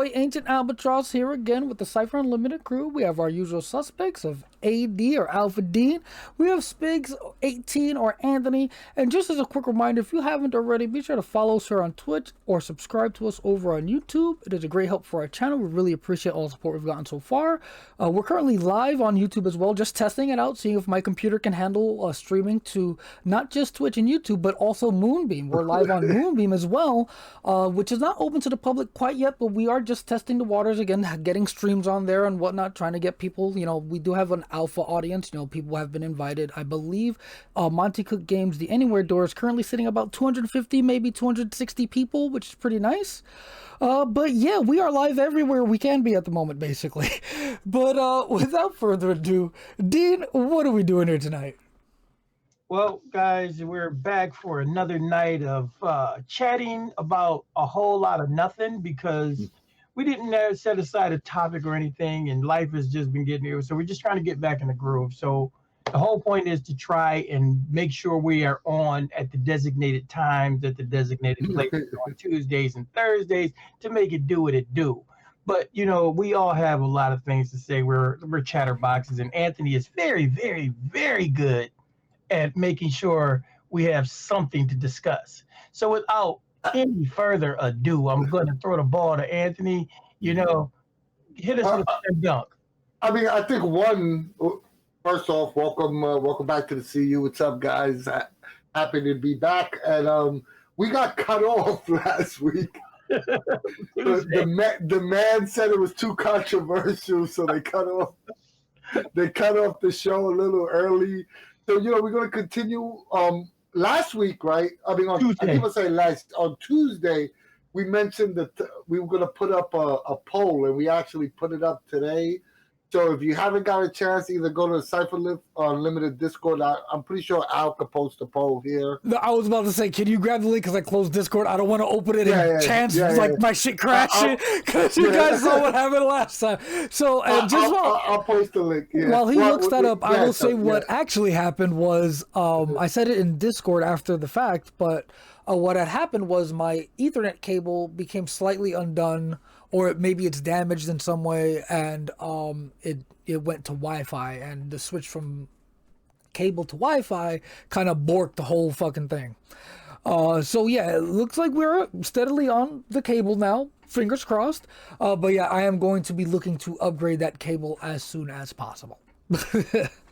boy Ancient Albatross here again with the Cypher Unlimited crew. We have our usual suspects of AD or Alphadean. We have Spiggs, 18, or Anthony. And just as a quick reminder, if you haven't already, be sure to follow us here on Twitch or subscribe to us over on YouTube. It is a great help for our channel. We really appreciate all the support we've gotten so far. We're currently live on YouTube as well, just testing it out, seeing if my computer can handle streaming to not just Twitch and YouTube, but also Moonbeam. We're live on Moonbeam as well, which is not open to the public quite yet, but we are just testing the waters again, getting streams on there and whatnot, trying to get people, we do have an alpha audience, people have been invited. I believe Monty Cook Games, the Anywhere door, is currently sitting about 250, maybe 260 people, which is pretty nice. But yeah, we are live everywhere we can be at the moment, basically. But without further ado, Dean, what are we doing here tonight? Well, guys, we're back for another night of chatting about a whole lot of nothing because we didn't set aside a topic or anything, and life has just been getting here. So we're just trying to get back in the groove. So the whole point is to try and make sure we are on at the designated times, at the designated places on Tuesdays and Thursdays to make it do what it do. But, we all have a lot of things to say. We're chatterboxes, and Anthony is very, very, very good at making sure we have something to discuss. So without any further ado, I'm going to throw the ball to Anthony. Hit us with a dunk. I mean, I think first off, welcome back to the CU. What's up, guys? Happy to be back. And we got cut off last week. the man said it was too controversial, so they cut off the show a little early. So, we're going to continue. Last week, right? I mean, on Tuesday, we mentioned that we were going to put up a poll, and we actually put it up today. So if you haven't got a chance, either go to the Cypher Unlimited Discord. I'm pretty sure Al could post a poll here. No, I was about to say, can you grab the link because I closed Discord? I don't want to open it my shit crashing because you guys saw what happened last time. So I'll post the link. Yeah. While he looks that up, I will say what actually happened was I said it in Discord after the fact, but what had happened was my Ethernet cable became slightly undone, or maybe it's damaged in some way, and it went to Wi-Fi, and the switch from cable to Wi-Fi kind of borked the whole fucking thing. So yeah, it looks like we're steadily on the cable now, fingers crossed. But yeah, I am going to be looking to upgrade that cable as soon as possible.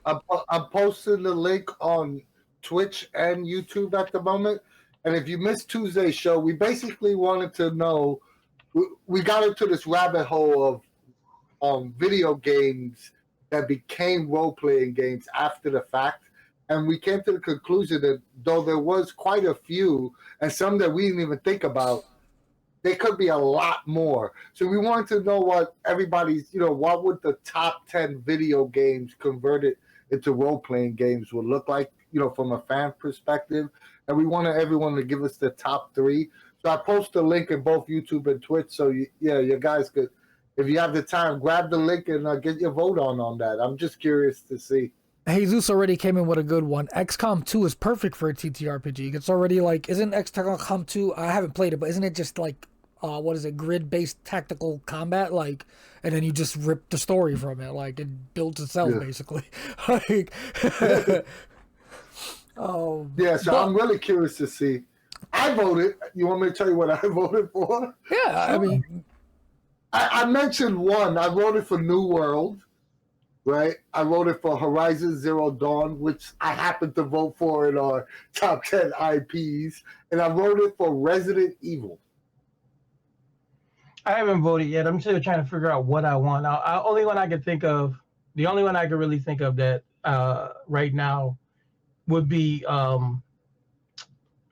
I'm posting the link on Twitch and YouTube at the moment. And if you missed Tuesday's show, we basically wanted to know, we got into this rabbit hole of video games that became role-playing games after the fact. And we came to the conclusion that though there was quite a few, and some that we didn't even think about, there could be a lot more. So we wanted to know what everybody's, what would the top 10 video games converted into role-playing games would look like, from a fan perspective. And we wanted everyone to give us the top 3. So I post a link in both YouTube and Twitch. So you guys could, if you have the time, grab the link and get your vote on that. I'm just curious to see. Jesus already came in with a good one. XCOM 2 is perfect for a TTRPG. It's already isn't XCOM 2, I haven't played it, but isn't it just grid-based tactical combat? And then you just rip the story from it. It builds itself, basically. I'm really curious to see. I voted. You want me to tell you what I voted for? Yeah, I mean, I mentioned one. I voted for New World, right? I voted for Horizon Zero Dawn, which I happened to vote for in our top 10 IPs, and I voted for Resident Evil. I haven't voted yet. I'm still trying to figure out what I want. The only one I can really think of that right now would be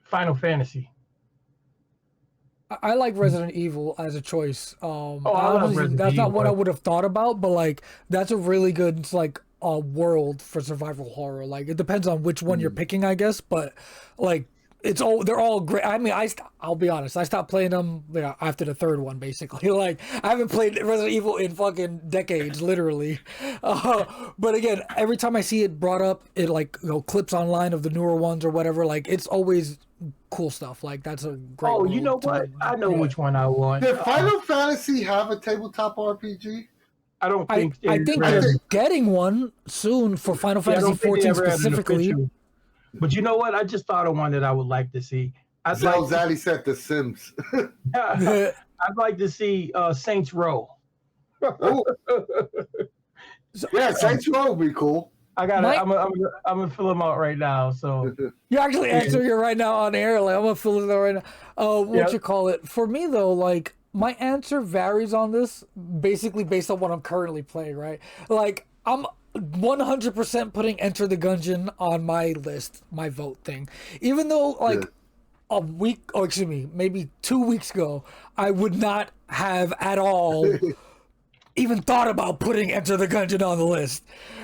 Final Fantasy. I like Resident Evil as a choice. I love Resident that's Evil. Not what I would have thought about, but that's a really good a world for survival horror. It depends on which one you're picking, I guess, but they're all great. I mean, I'll be honest, I stopped playing them after the third one, basically. I haven't played Resident Evil in fucking decades, literally. But again, every time I see it brought up, it clips online of the newer ones or whatever. It's always cool stuff. Like that's a great. Oh, you know world to what? be- I know yeah. which one I want. Did Final Fantasy have a tabletop RPG? I don't I think. I think ever they're had- getting one soon for Final yeah, I Fantasy don't think they 14 ever had an specifically. official. But you know what? I just thought of one that I would like to see. I'd Zell like. Zaddy said The Sims. I'd like to see Saints Row. Oh, yeah, Saints Row would be cool. I got. Mike- I'm gonna fill them out right now. So You're actually answering it right now on air. Like I'm gonna fill it out right now. What Yep. you call it? For me though, like my answer varies on this, basically based on what I'm currently playing. Right? Like I'm 100% putting Enter the Gungeon on my list, my vote thing. Even though like a week, or excuse me, maybe 2 weeks ago, I would not have at all even thought about putting Enter the Gungeon on the list.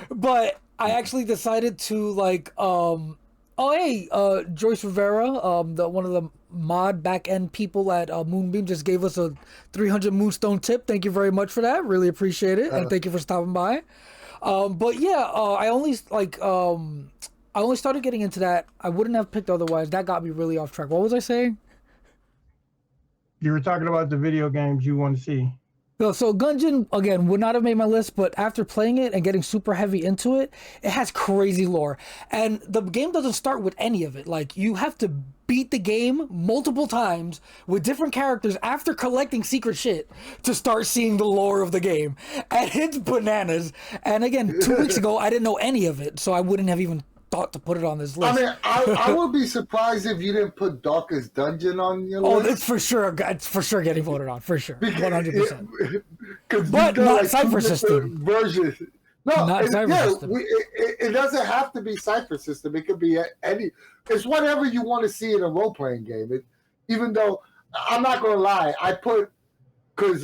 But I actually decided to like Joyce Rivera, the one of the mod back end people at Moonbeam just gave us a 300 Moonstone tip. Thank you very much for that. Really appreciate it, and thank you for stopping by. But yeah, I only started getting into that. I wouldn't have picked otherwise. That got me really off track. What was I saying? you were talking about the video games you want to see. So Gungeon, again, would not have made my list, but after playing it and getting super heavy into it, it has crazy lore. And the game doesn't start with any of it. Like, you have to beat the game multiple times with different characters after collecting secret shit to start seeing the lore of the game. And it's bananas. And again, 2 weeks ago, I didn't know any of it, so I wouldn't have even thought to put it on this list. I mean, I would be surprised if you didn't put Darkest Dungeon on your Oh, list. it's for sure getting voted on, for sure, 100%. But not Cypher System. versions. No, Not Cypher System. It doesn't have to be Cypher System. It could be any. It's whatever you want to see in a role playing game. Even though I'm not gonna lie, I put because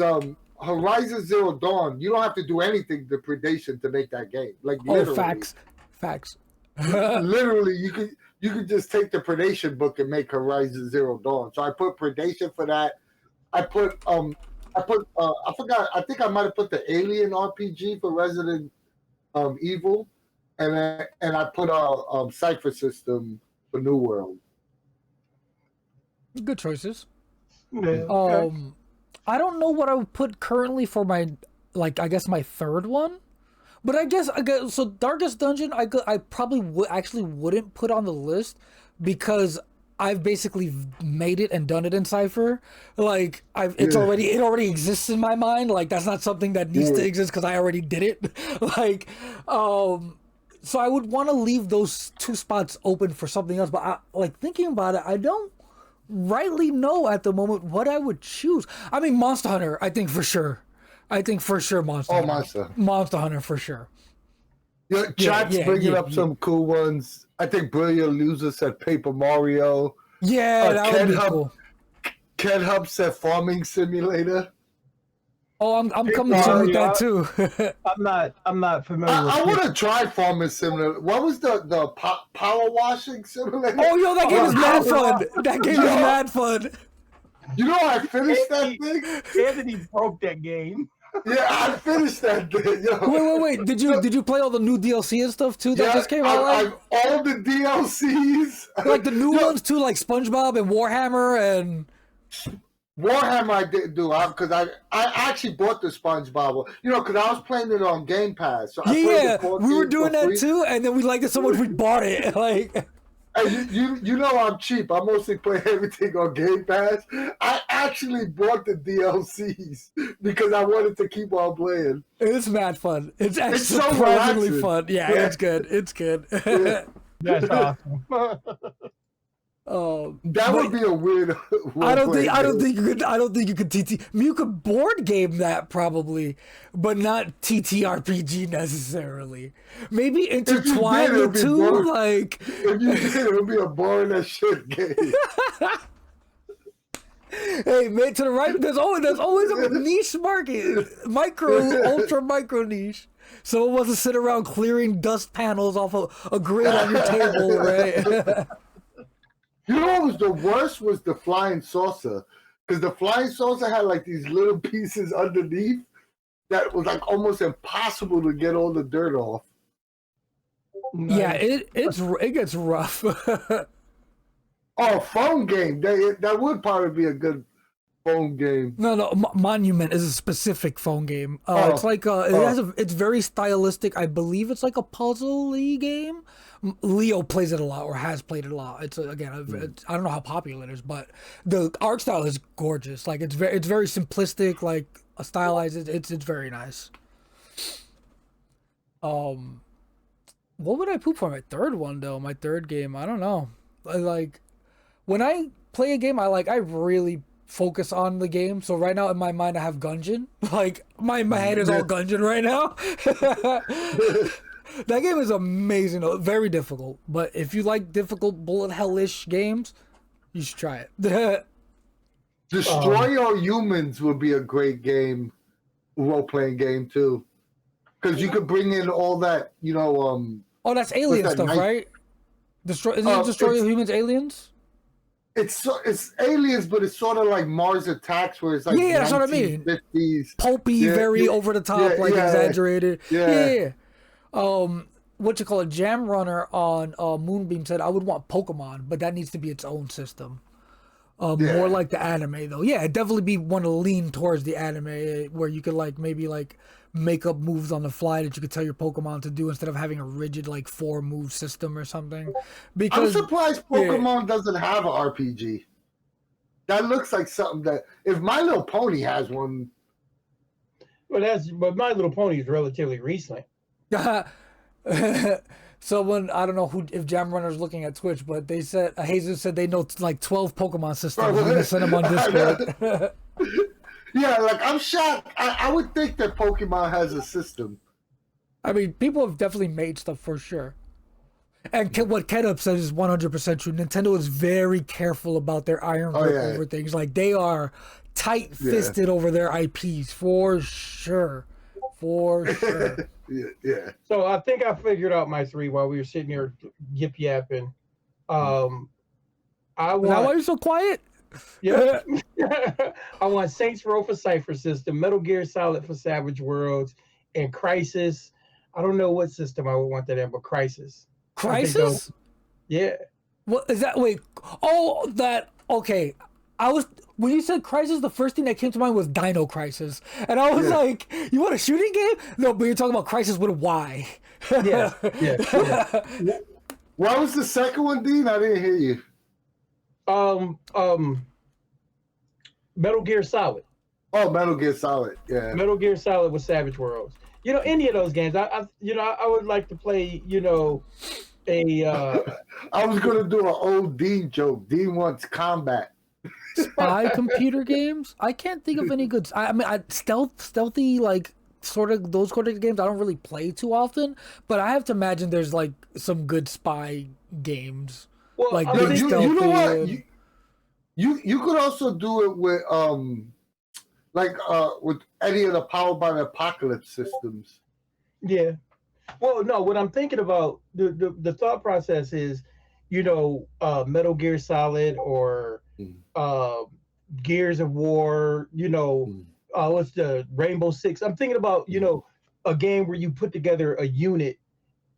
Horizon Zero Dawn, you don't have to do anything to Predation to make that game. Like literally, Facts. literally, you could just take the Predation book and make Horizon Zero Dawn. So I put Predation for that. I forgot. I think I might have put the Alien RPG for Resident Evil, and I put Cypher System for New World. Good choices. Yeah. I don't know what I would put currently for my, like, I guess my third one. But I guess so Darkest Dungeon, I probably wouldn't put on the list because I've basically made it and done it in Cypher. Like it already exists in my mind. Like that's not something that needs to exist because I already did it. Like, so I would want to leave those two spots open for something else. But like thinking about it, I don't rightly know at the moment what I would choose. I mean, Monster Hunter, I think for sure Monster Hunter. Monster Hunter for sure. Yeah, chat's bringing up some cool ones. I think Brilliant Loser said Paper Mario. Yeah, that would be cool. Ken Hub said Farming Simulator. Oh, I'm coming soon with that too. I'm not familiar. I want to try Farming Simulator. What was the power washing simulator? Oh, yo, that game is mad fun. That game is mad fun. You know, I finished that thing. Anthony broke that game. Yeah, I finished that thing. Yo. Wait. Did you play all the new DLC and stuff too that just came out? All the DLCs. Like the new ones too, like SpongeBob and Warhammer and. Warhammer I didn't do because I actually bought the SpongeBob one. You know, because I was playing it on Game Pass. So we were doing that too, and then we liked it so much we bought it. Like. Hey, you know I'm cheap. I mostly play everything on Game Pass. I actually bought the DLCs because I wanted to keep on playing. It's mad fun. It's actually so surprisingly relaxing. fun. Yeah, it's good. It's good. Yeah. That's awesome. That would be a weird. I don't think you could TT. I mean, you could board game that probably, but not TTRPG necessarily. Maybe intertwine the two. Like if you did, it would be a boring as shit game. Hey, man, to the right, there's always a niche market, ultra micro niche. Someone wants to sit around clearing dust panels off a grid on your table, right? You know what was the worst was the flying saucer. Because the flying saucer had like these little pieces underneath that was like almost impossible to get all the dirt off. Yeah, it gets rough. Oh, phone game. That would probably be a good phone game. No, Monument is a specific phone game. It's Oh, like it's very stylistic. I believe it's like a puzzle-y game. Leo plays it a lot or has played it a lot. It's I don't know how popular it is, but the art style is gorgeous. Like it's very simplistic, like stylized. It's very nice. What would I poop for my third one though? My third game, I don't know. Like when I play a game, I really focus on the game. So right now in my mind, I have Gungeon. Like my head is all Gungeon right now. That game is amazing. Very difficult, but if you like difficult bullet hellish games, you should try it. Destroy All Humans would be a great game, role playing game too, because you could bring in all that Oh, that's alien stuff, right? Isn't it Destroy All Humans aliens? It's aliens, but it's sort of like Mars Attacks, where it's like that's what I mean. 50s. Pulpy, very over the top, exaggerated. Yeah. What you call it? Jam Runner on Moonbeam said I would want Pokemon, but that needs to be its own system. More like the anime though. Yeah, it'd definitely be want to lean towards the anime where you could maybe make up moves on the fly that you could tell your Pokemon to do instead of having a rigid 4-move system or something. Because I'm surprised Pokemon doesn't have an RPG. That looks like something that if My Little Pony has one. But My Little Pony is relatively recent. Someone, I don't know if Jam Runner's looking at Twitch, but they said Jesus said they know 12 Pokemon systems. We're gonna send them on Discord. Yeah, I'm shocked. I would think that Pokemon has a system. I mean, people have definitely made stuff for sure. And what Ketup says is 100% true. Nintendo is very careful about their iron grip over things. They are tight-fisted over their IPs for sure. For sure. Yeah. So I think I figured out my 3 while we were sitting here yip yapping. Is that why you're so quiet? Yeah. I want Saints Row for Cypher System, Metal Gear Solid for Savage Worlds, and Crisis. I don't know what system I would want that in, but Crisis. Crisis? Yeah. What is that? Wait. Oh, that. Okay. When you said Crisis, the first thing that came to mind was Dino Crisis. And I was like, you want a shooting game? No, but you're talking about Crisis with a Y. Yeah. What was the second one, Dean? I didn't hear you. Metal Gear Solid. Oh, Metal Gear Solid. Yeah. Metal Gear Solid with Savage Worlds. Any of those games. I would like to play, I was gonna do an old Dean joke. Dean wants combat. Spy computer games? I can't think of any good. I mean, stealthy sort of those sort of games. I don't really play too often, but I have to imagine there's some good spy games. Well, you know what? You could also do it with with any of the Powered by the Apocalypse systems. Yeah. Well, no. What I'm thinking about the thought process is, Metal Gear Solid or Gears of War, what's the Rainbow Six? I'm thinking about, a game where you put together a unit,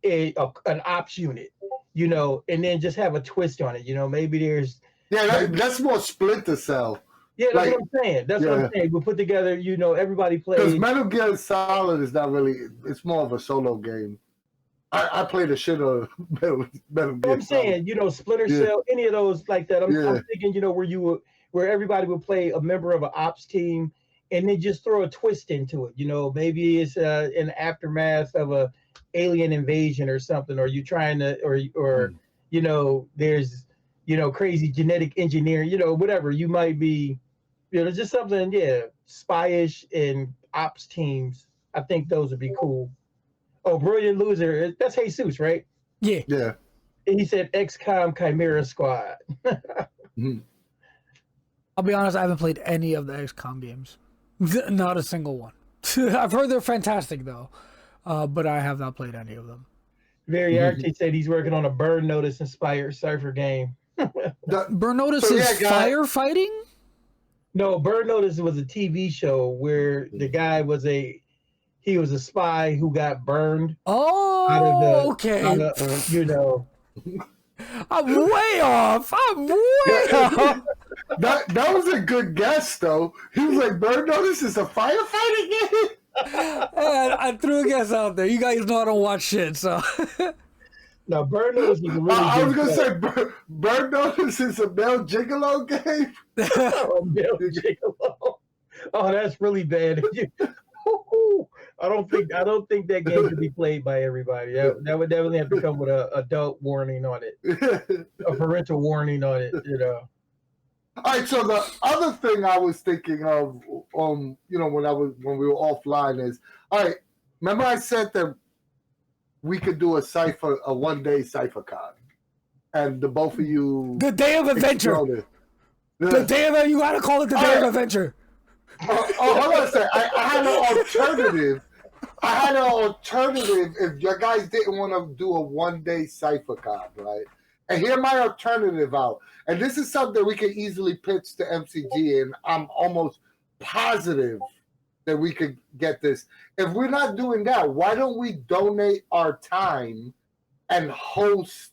an ops unit, and then just have a twist on it. Maybe there's that's more Splinter Cell. Yeah, that's what I'm saying. That's what I'm saying. We put together, everybody plays. Because Metal Gear Solid is not really. It's more of a solo game. I played the shit of Metal Gear. I'm saying, Splinter Cell, any of those like that. I'm thinking, where everybody would play a member of an ops team, and then just throw a twist into it. Maybe it's an aftermath of a alien invasion or something, or you trying to, or there's crazy genetic engineering, whatever you might be, just something, spyish and ops teams. I think those would be cool. Oh, Brilliant Loser. That's Jesus, right? Yeah. Yeah. And he said XCOM Chimera Squad. I'll be honest, I haven't played any of the XCOM games. Not a single one. I've heard they're fantastic, though. But I have not played any of them. Very Archie said he's working on a Burn Notice inspired Cypher game. Burn Notice is firefighting? No, Burn Notice was a TV show where the guy was a spy who got burned. Oh, okay. I'm way off. I'm way off. That was a good guess, though. He was like, Bird Notice is a firefighting game? And I threw a guess out there. You guys know I don't watch shit, so. Now, Bird Notice is a really I was good going to say, Bird Notice is a Male Gigolo game? Oh, Male Gigolo. Oh, that's really bad. I don't think that game should be played by everybody. That would definitely have to come with a adult warning on it, a parental warning on it. You know. All right. So the other thing I was thinking of, when we were offline is, all right. Remember I said that we could do a 1 day cipher con, and the both of you. The day of adventure. The day of you gotta call it the day of adventure. Hold on a second. I had an alternative. If you guys didn't want to do a 1 day cipher con, right? And hear my alternative out. And this is something we can easily pitch to MCG, and I'm almost positive that we could get this. If we're not doing that, why don't we donate our time and host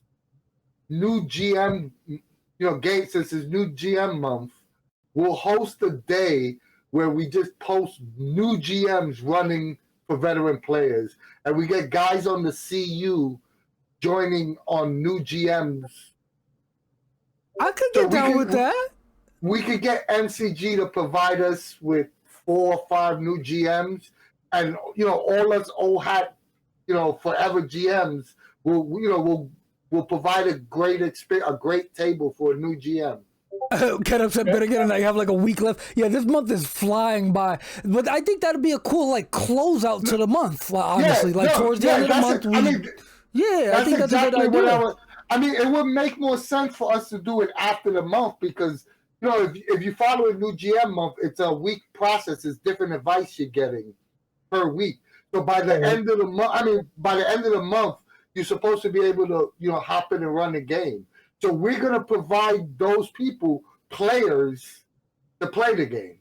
new GM, game, since it's new GM month, we'll host a day where we just post new GMs running for veteran players, and we get guys on the CU joining on new GMs. I could get down with that. We could get MCG to provide us with 4 or 5 new GMs, and all us old hat, forever GMs will provide a great experience, a great table for a new GM. Ken said, but again, I have like a week left. Yeah, this month is flying by, but I think that'd be a cool closeout to the month. Honestly, towards the end of the month. I think that's exactly a good idea. It would make more sense for us to do it after the month because if you follow a new GM month, it's a week process. It's different advice you're getting per week. So by the end of the month, you're supposed to be able to hop in and run the game. So we're going to provide those people players to play the game,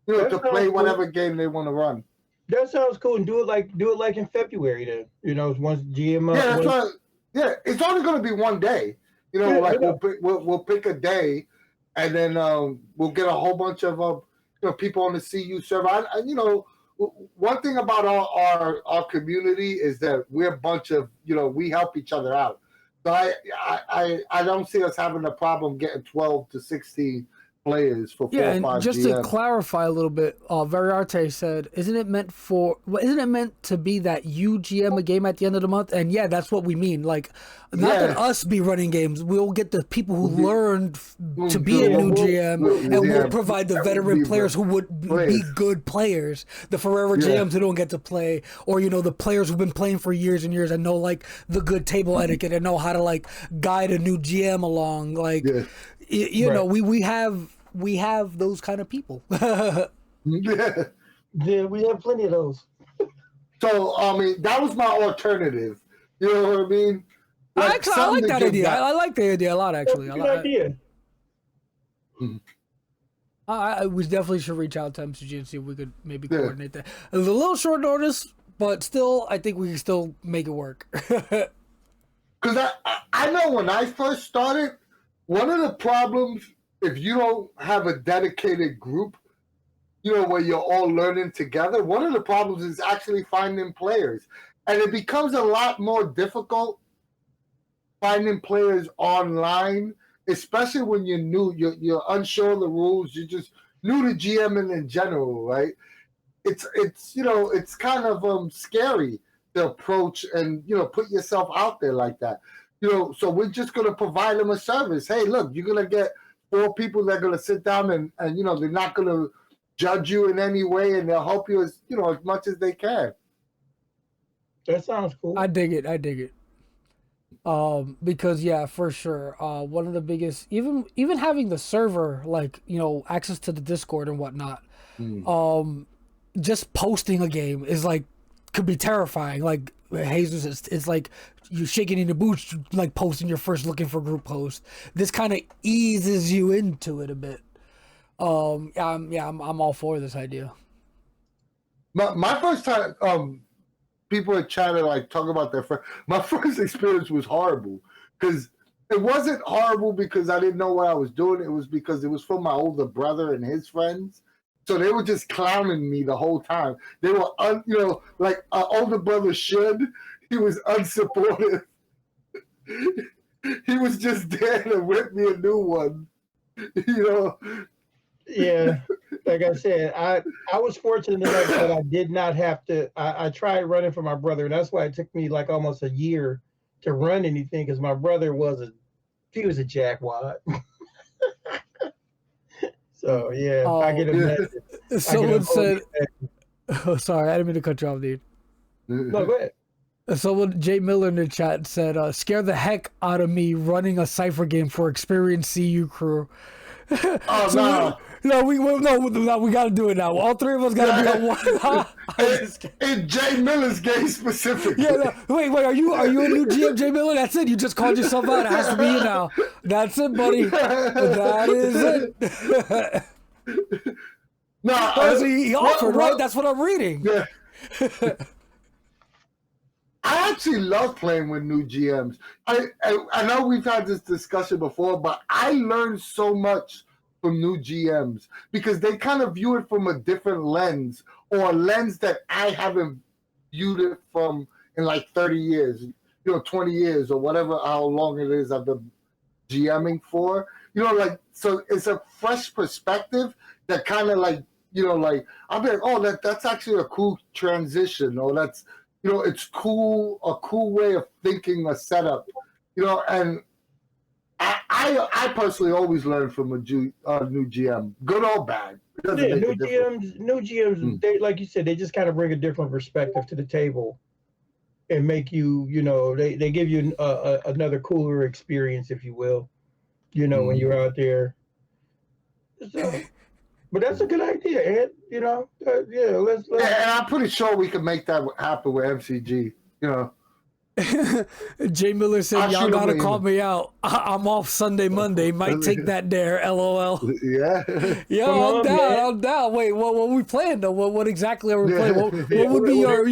to play whatever game they want to run. That sounds cool, and do it like in February then. Once GM. Yeah, that's right. Yeah, it's only going to be 1 day. We'll pick a day, and then we'll get a whole bunch of people on the CU server. One thing about our community is that we're a bunch of we help each other out. So I don't see us having a problem getting 12 to 16 players for 4 or 5 and just GMs. to clarify a little bit, Veriarte said, isn't it meant to be that you GM a game at the end of the month? And yeah, that's what we mean. Not that us be running games, we'll get the people who learned to be a new GM, and we'll provide the veteran players who would be good players, the forever GMs who don't get to play, or the players who've been playing for years and years and know the good table etiquette and know how to guide a new GM along. We have those kind of people. Yeah, we have plenty of those. So that was my alternative. You know what I mean? I like that idea. I like the idea a lot, actually. That's a good idea. We definitely should reach out to MCG and see if we could maybe coordinate that. It was a little short notice, but still, I think we can still make it work. Because I know when I first started, one of the problems, if you don't have a dedicated group, where you're all learning together, one of the problems is actually finding players. And it becomes a lot more difficult finding players online, especially when you're new, you're unsure of the rules, you're just new to GMing in general, right? It's kind of scary to approach and, put yourself out there like that. So we're just going to provide them a service. Hey, look, you're going to get 4 people that are going to sit down and they're not going to judge you in any way, and they'll help you as much as they can. That sounds cool. I dig it. Because for sure, one of the biggest, even having the server, access to the Discord and whatnot, just posting a game is could be terrifying. Like Jesus, it's like you shaking in your boots, posting your first looking for group post. This kind of eases you into it a bit. I'm all for this idea. My first time, people had chatted talk about their first. My first experience was horrible because it wasn't horrible because I didn't know what I was doing. It was because it was for my older brother and his friends. So they were just clowning me the whole time. They were, like an older brother should. He was unsupportive. He was just there to rip me a new one. Yeah, like I said, I was fortunate enough that I did not have to. I tried running for my brother, and that's why it took me like almost a year to run anything because my brother was a jackwad. So yeah, I get imagine. Someone said, "Oh, sorry, I didn't mean to cut you off, dude." No, go ahead. Someone, Jay Miller in the chat said, "Scare the heck out of me running a Cypher game for experienced CU crew." Oh, so no, we got to do it now. All three of us got to be on one. In Jay Miller's game specifically. Yeah, no, wait, are you a new GM, Jay Miller? That's it. You just called yourself out. It has to be you now. That's it, buddy. That is it. No, he offered, right? That's what I'm reading. Yeah. I actually love playing with new GMs. I know we've had this discussion before, but I learned so much from new GMs because they kind of view it from a different lens, or a lens that I haven't viewed it from in like 30 years, 20 years or whatever, how long it is I've been GMing for. So it's a fresh perspective that kind of like, I'll be like, oh, that's actually a cool transition, or that's, it's cool, a cool way of thinking a setup, and I personally always learn from a new GM, good or bad. Yeah, new GMs, they, like you said, they just kind of bring a different perspective to the table and make you, they give you another cooler experience, if you will, when you're out there. So, but that's a good idea, Ed. Let's. Yeah, and I'm pretty sure we can make that happen with MCG. Jay Miller said, "Y'all gotta call me out. I'm off Sunday, Monday. Might take that there. LOL." Yeah. Yo, I'm down. Wait, what we playing though? What exactly are we playing? What would be your?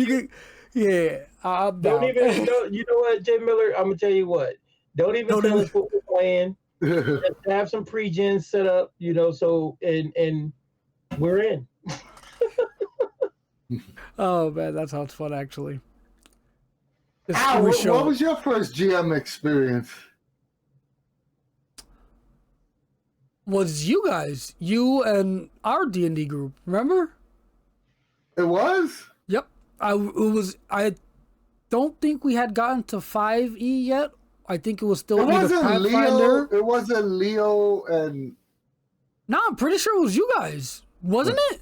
Yeah, I'm down. Don't even. You know what, Jay Miller? I'm gonna tell you what. Don't even tell us what we're playing. Just have some pre-gen set up, so and we're in. Oh man, that sounds fun actually. Al, what was your first GM experience? Was you and our D&D group, remember? It was? Yep. I don't think we had gotten to 5e yet. I think it was still either Pathfinder. It wasn't Leo and... No, I'm pretty sure it was you guys. Wasn't it?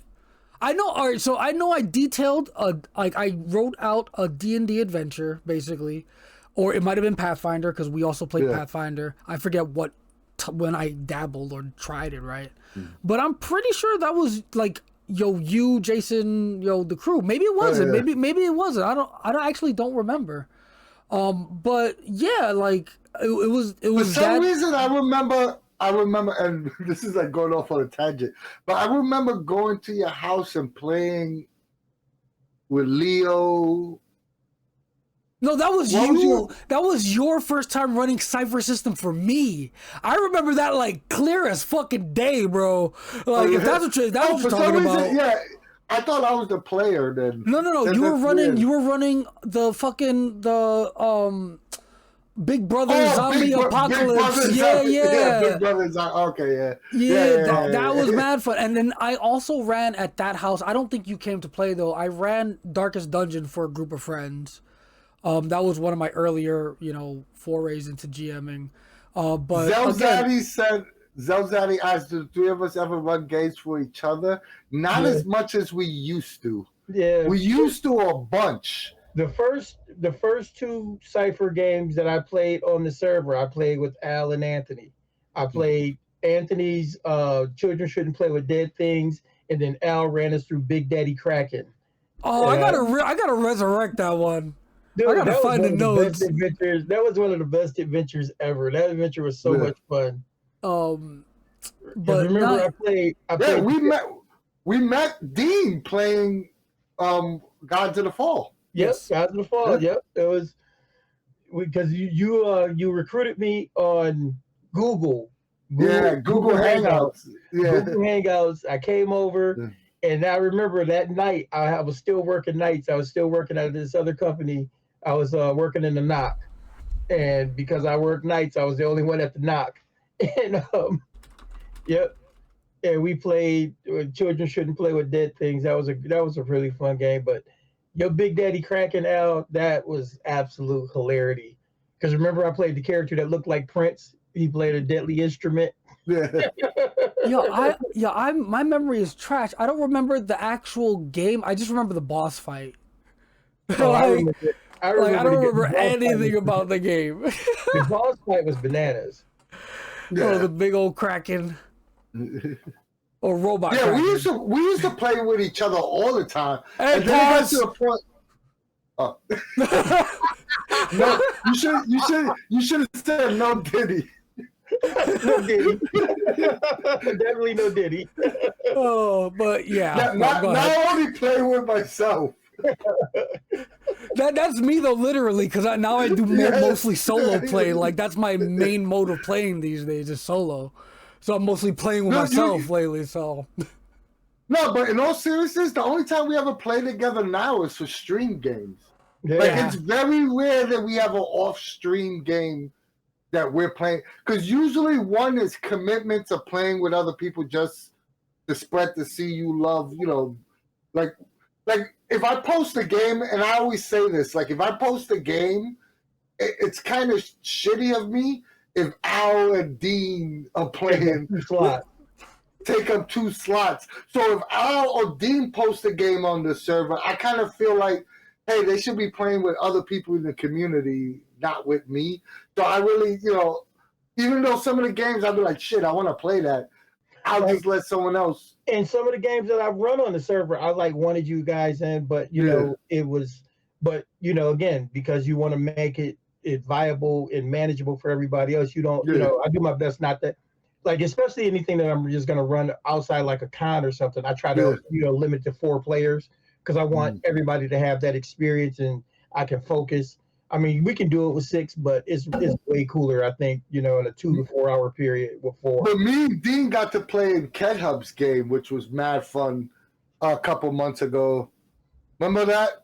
I know. All right, so I know I detailed I wrote out a D&D adventure basically, or it might have been Pathfinder because we also played Pathfinder. I forget when I dabbled or tried it, right? But I'm pretty sure that was like you, Jason, the crew. Maybe it wasn't. Maybe it wasn't. I actually don't remember. But yeah, like it was. For some reason, I remember, and this is like going off on a tangent, but I remember going to your house and playing with Leo. No, that was you. That was your first time running Cypher System for me. I remember that like clear as fucking day, bro. Like if that's what you're talking about. Yeah, I thought I was the player then. No. You were running. You were running the fucking Big Brother Zombie Apocalypse. Yeah. Big Brother Zombie. Okay, yeah. That was mad fun. And then I also ran at that house. I don't think you came to play though. I ran Darkest Dungeon for a group of friends. That was one of my earlier, forays into GMing. But Zelzaddy said, Zelzaddy asked, "Do the three of us ever run games for each other?" Not as much as we used to. Yeah, we used to a bunch. The first two Cypher games that I played on the server, I played with Al and Anthony. I played Anthony's Children Shouldn't Play with Dead Things, and then Al ran us through Big Daddy Kraken. Oh, I gotta resurrect that one. Dude, I gotta find the notes. That was one of the best adventures ever. That adventure was so much fun. But remember, I played. We met Dean playing Gods of the Fall. Yes, Gods of the Fall. Yep, it because you recruited me on Google. Google Hangouts. Yeah. Google Hangouts. I came over, and I remember that night I was still working nights. I was still working at this other company. I was working in the knock, and because I worked nights, I was the only one at the knock. And yep. And we played. Children shouldn't play with dead things. That was a really fun game. But your Big Daddy Kraken Al, that was absolute hilarity. Because remember, I played the character that looked like Prince. He played a deadly instrument. Yeah. My memory is trash. I don't remember the actual game. I just remember the boss fight. Oh, I don't remember anything about the game. The boss fight was bananas. Oh, the big old Kraken. Or robot. Yeah, Kraken. we used to play with each other all the time. Hey, and then it got to a point. Oh. No, you should have said no Diddy. No Diddy. Definitely no Diddy. Oh, but yeah. Now I only play with myself. That's me though, literally, because now I do mostly solo play. Like that's my main mode of playing these days is solo. So I'm mostly playing with myself lately. So no, but in all seriousness, the only time we ever play together now is for stream games. Yeah. Like it's very rare that we have an off-stream game that we're playing, because usually one is commitment to playing with other people just to spread the see you love, like if I post a game, and I always say this, like if I post a game, it's kind of shitty of me if Al and Dean are playing. Take up 2 slots. So if Al or Dean post a game on the server, I kind of feel like, hey, they should be playing with other people in the community, not with me. So I really, even though some of the games I'd be like, shit, I want to play that, I'll just let someone else. And some of the games that I've run on the server, I wanted you guys in, but it was, again, because you want to make it viable and manageable for everybody else. You don't, I do my best not to, especially anything that I'm just going to run outside like a con or something. I try to, limit to 4 players because I want everybody to have that experience and I can focus. I mean, we can do it with 6, but it's way cooler, I think, in a 2 to 4 hour period with 4. But me and Dean got to play in Ket Hub's game, which was mad fun a couple months ago. Remember that?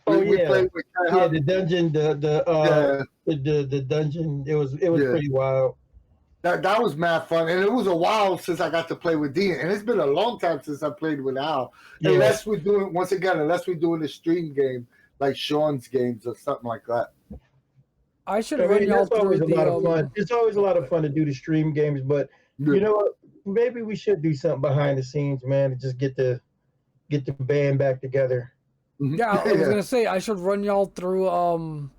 We played with Ket Hub. The dungeon, the dungeon. It was pretty wild. That was mad fun, and it was a while since I got to play with Dean, and it's been a long time since I played with Al. Yeah. Unless we're doing a stream game like Sean's games or something like that. I should run y'all through a lot of fun. It's always a lot of fun to do the stream games, but you know what? Maybe we should do something behind the scenes, man, and just get the band back together. Yeah, I was gonna say I should run y'all through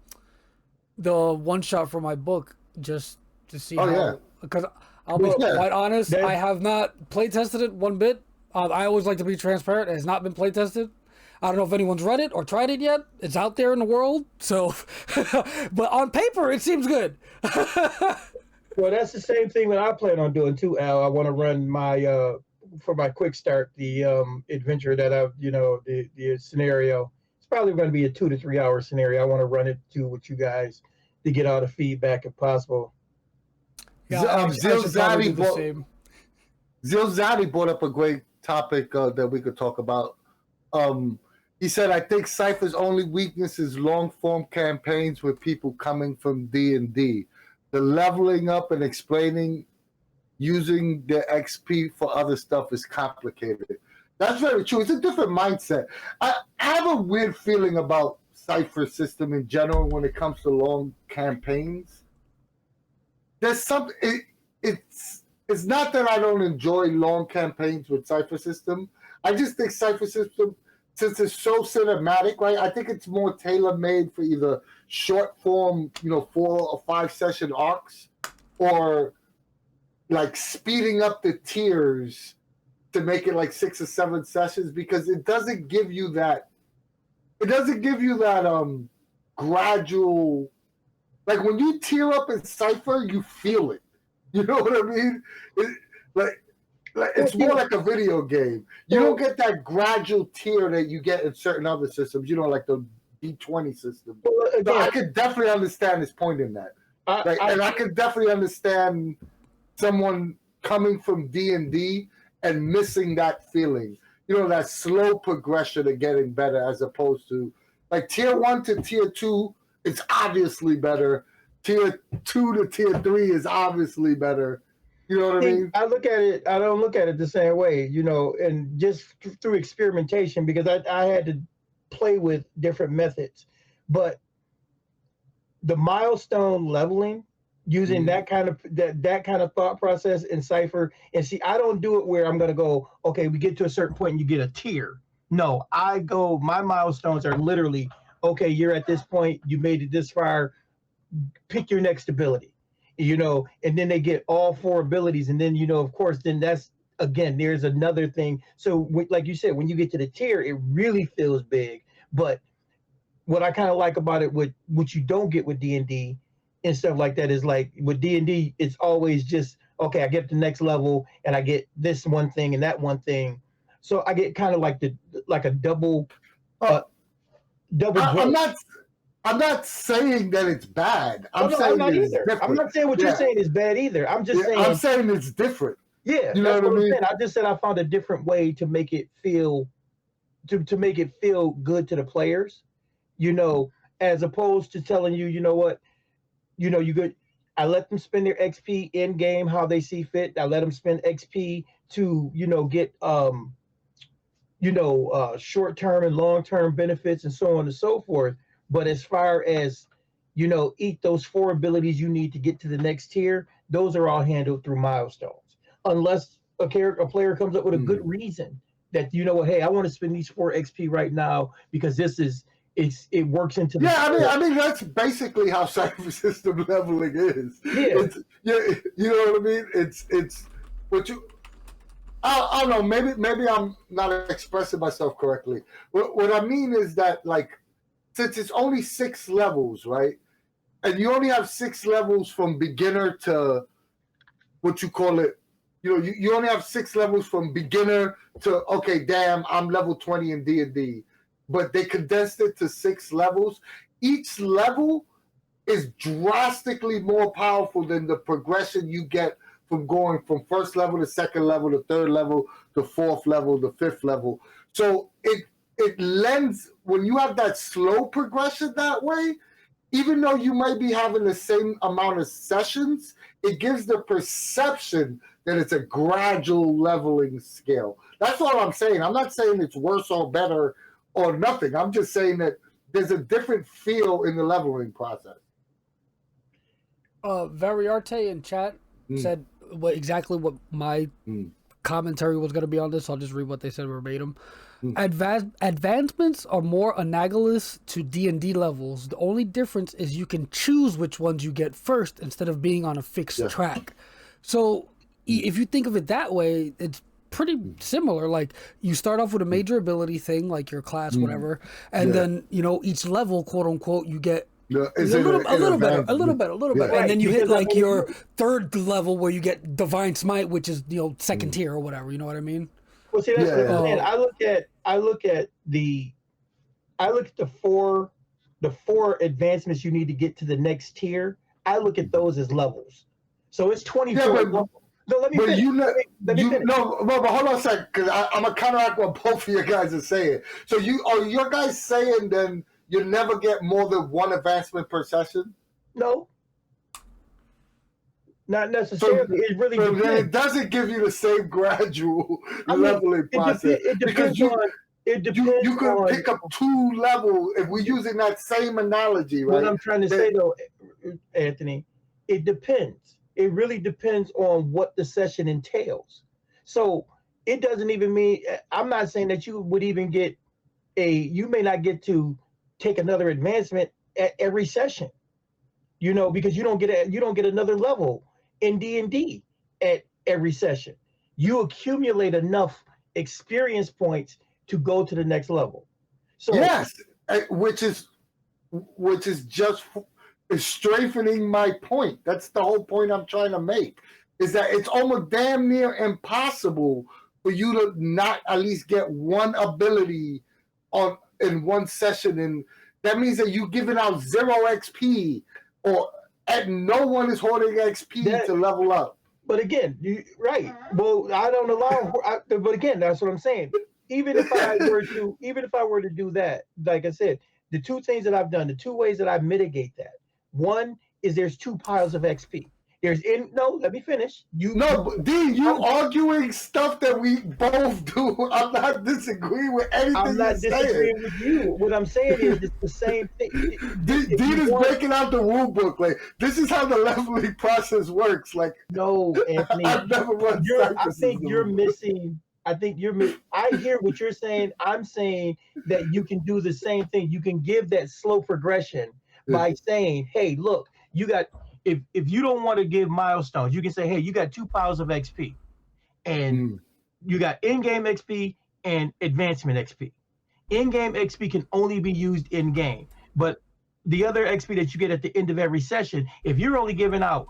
the one shot for my book just to see because I'll be quite honest, I have not play tested it one bit. I always like to be transparent. It has not been play tested. I don't know if anyone's read it or tried it yet. It's out there in the world, so but on paper it seems good. Well, that's the same thing that I plan on doing too, Al. I want to run my for my quick start the adventure that I've the scenario. It's probably going to be a 2 to 3 hour scenario. I want to run it too with you guys to get all the feedback if possible. Yeah, Zil Zaddy brought up a great topic that we could talk about. He said, I think Cypher's only weakness is long-form campaigns with people coming from D&D. The leveling up and explaining using the XP for other stuff is complicated. That's very true. It's a different mindset. I have a weird feeling about Cypher's system in general when it comes to long campaigns. There's something. It's not that I don't enjoy long campaigns with Cypher system. I just think Cypher system, since it's so cinematic, right? I think it's more tailor-made for either short form, 4 or 5 session arcs, or like speeding up the tiers to make it like 6 or 7 sessions, because it doesn't give you that. It doesn't give you that gradual. Like when you tier up in Cypher, you feel it. You know what I mean? It's more like a video game. You don't get that gradual tier that you get in certain other systems. Like the D20 system. Well, So again, I could definitely understand his point in that. And I could definitely understand someone coming from D&D and missing that feeling. That slow progression of getting better, as opposed to like tier 1 to tier 2, it's obviously better. Tier 2 to tier 3 is obviously better. You know what I mean? I don't look at it the same way, and just through experimentation, because I had to play with different methods. But the milestone leveling, using that kind of thought process in Cypher, and see, I don't do it where I'm going to go, okay, we get to a certain point and you get a tier. No, my milestones are literally, okay, you're at this point, you made it this far, pick your next ability, and then they get all 4 abilities, and then of course, then that's again, there's another thing. So like you said, when you get to the tier, it really feels big. But what I kind of like about it, what you don't get with D&D and stuff like that, is like with D&D, it's always just, okay, I get the next level and I get this one thing and that one thing. So I get kind of like a double I'm not saying that it's bad. I'm saying I'm not it's either. different. I'm not saying what you're saying is bad either. I'm just saying. I'm saying it's different. Yeah, you know what I mean? I just said I found a different way to make it feel, to make it feel good to the players, as opposed to telling you, you know what, you good. I let them spend their XP in game how they see fit. I let them spend XP to, get short-term and long-term benefits and so on and so forth. But as far as, eat those 4 abilities you need to get to the next tier, those are all handled through milestones. Unless a player comes up with a good reason that, hey, I want to spend these 4 XP right now because it works into the I mean that's basically how cypher system leveling is. You know what I mean? It's what you. I don't know. Maybe I'm not expressing myself correctly. What I mean is that, like, since it's only 6 levels, right? And you only have 6 levels from beginner to what you call it. You only have 6 levels from beginner to, okay, damn, I'm level 20 in D&D. But they condensed it to 6 levels. Each level is drastically more powerful than the progression you get from going from first level to second level to third level to fourth level to fifth level. So it lends, when you have that slow progression that way, even though you might be having the same amount of sessions, it gives the perception that it's a gradual leveling scale. That's all I'm saying. I'm not saying it's worse or better or nothing. I'm just saying that there's a different feel in the leveling process. Variarte in chat said exactly what my commentary was going to be on this. I'll just read what they said verbatim. Advancements are more analogous to D&D levels. The only difference is you can choose which ones you get first instead of being on a fixed track. So if you think of it that way, it's pretty similar. Like, you start off with a major ability thing, like your class, whatever, and then each level, quote unquote, you get a little better, and then you hit like your 3rd level where you get Divine Smite, which is 2nd tier or whatever. You know what I mean? Well, see, that's what I'm saying. I look at the 4 advancements you need to get to the next tier. I look at those as levels. So it's 24. No, let me finish. But hold on a second, because I'm gonna counteract what both of you guys are saying. So are your guys saying then you never get more than 1 advancement per session? No, not necessarily. It really depends. Then it doesn't give you the same gradual leveling process. It depends on. You could pick up 2 levels if we're using that same analogy, right? What I'm trying to say though, Anthony, it depends. It really depends on what the session entails. So it doesn't even mean, I'm not saying that you would even get you may not get to take another advancement at every session, because you don't get another level in D&D at every session. You accumulate enough experience points to go to the next level. So yes, which is just is strengthening my point. That's the whole point I'm trying to make, is that it's almost damn near impossible for you to not at least get 1 ability in 1 session, and that means that you're giving out 0 XP, and no one is hoarding XP to level up. But again, right. Well, I don't allow. But again, that's what I'm saying. Even if I were to do that, like I said, the two things that I've done, the two ways that I mitigate that. One is there's 2 piles of XP. Let me finish. Dean, you arguing stuff that we both do. I'm not disagreeing with anything I'm not disagreeing with you. What I'm saying is it's the same thing. Dean is breaking out the rule book. Like, this is how the leveling process works. Like, no, Anthony, I've never run I think you're missing. I hear what you're saying. I'm saying that you can do the same thing. You can give that slow progression by saying, "Hey, look, you got." If you don't want to give milestones, you can say, hey, you got 2 piles of XP, and you got in-game XP and advancement XP. In-game XP can only be used in-game, but the other XP that you get at the end of every session, if you're only giving out,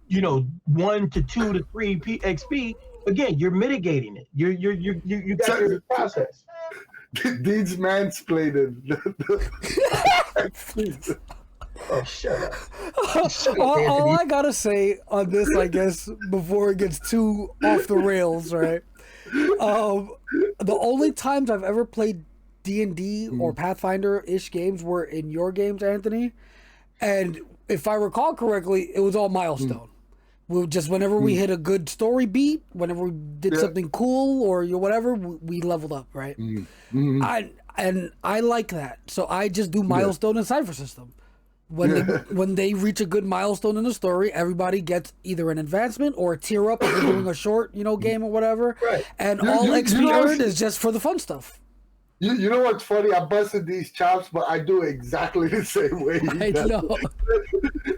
1 to 2 to 3 XP, again, you're mitigating it. You got your process. Dean's mansplaining. Oh, shut up. All I gotta say on this, I guess, before it gets too off the rails, right? The only times I've ever played D&D or Pathfinder-ish games were in your games, Anthony. And if I recall correctly, it was all milestone. Whenever we hit a good story beat, whenever we did something cool or whatever, we leveled up, right? I like that. So I just do milestone and Cypher system. When they reach a good milestone in the story, everybody gets either an advancement or a tier up if they're doing a short, game or whatever. Right. And all XP earned is just for the fun stuff. You know what's funny? I busted these chops, but I do it exactly the same way. I know.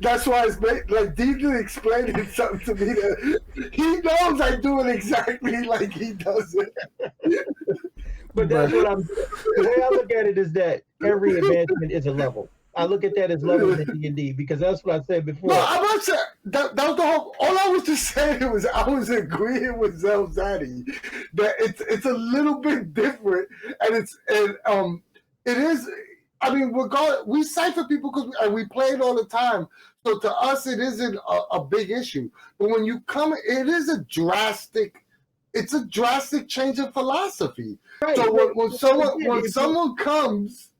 That's why it's like DJ explaining something to me that he knows I do it exactly like he does it. But that's what the way I look at it is that every advancement is a level. I look at that as levels in D&D because that's what I said before. No, I'm not saying that was the whole. All I was just saying was I was agreeing with Zelzaddy that it's a little bit different, and it is. I mean, we Cypher people because we play it all the time, so to us it isn't a big issue. But when you come, it is a drastic. It's a drastic change of philosophy. Right. So when someone comes.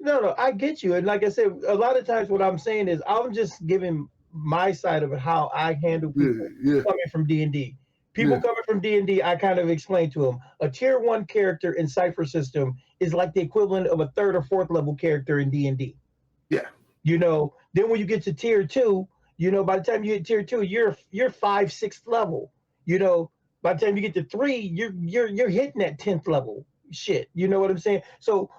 No, I get you. And like I said, a lot of times what I'm saying is I'm just giving my side of it, how I handle people coming from D&D. People coming from D&D, I kind of explain to them, a tier 1 character in Cypher system is like the equivalent of a 3rd or 4th level character in D&D. Yeah. Then when you get to tier 2, by the time you hit tier 2, you're 5th, 6th level. By the time you get to 3, you're hitting that 10th level shit. You know what I'm saying? So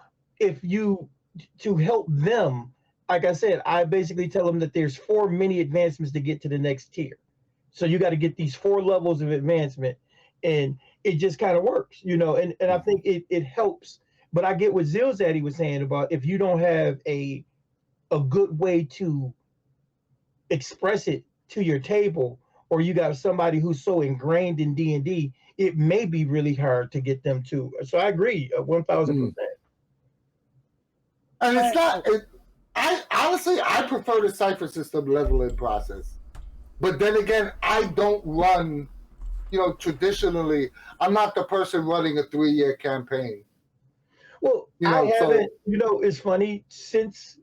to help them, like I said, I basically tell them that there's 4 mini advancements to get to the next tier. So you got to get these 4 levels of advancement, and it just kind of works, and I think it helps. But I get what Zilzaddy was saying about if you don't have a good way to express it to your table, or you got somebody who's so ingrained in D&D, it may be really hard to get them to. So I agree, 1,000%. And it's not. I honestly, I prefer the Cypher system leveling process. But then again, I don't run. Traditionally, I'm not the person running a 3-year campaign. Well, I haven't. It's funny since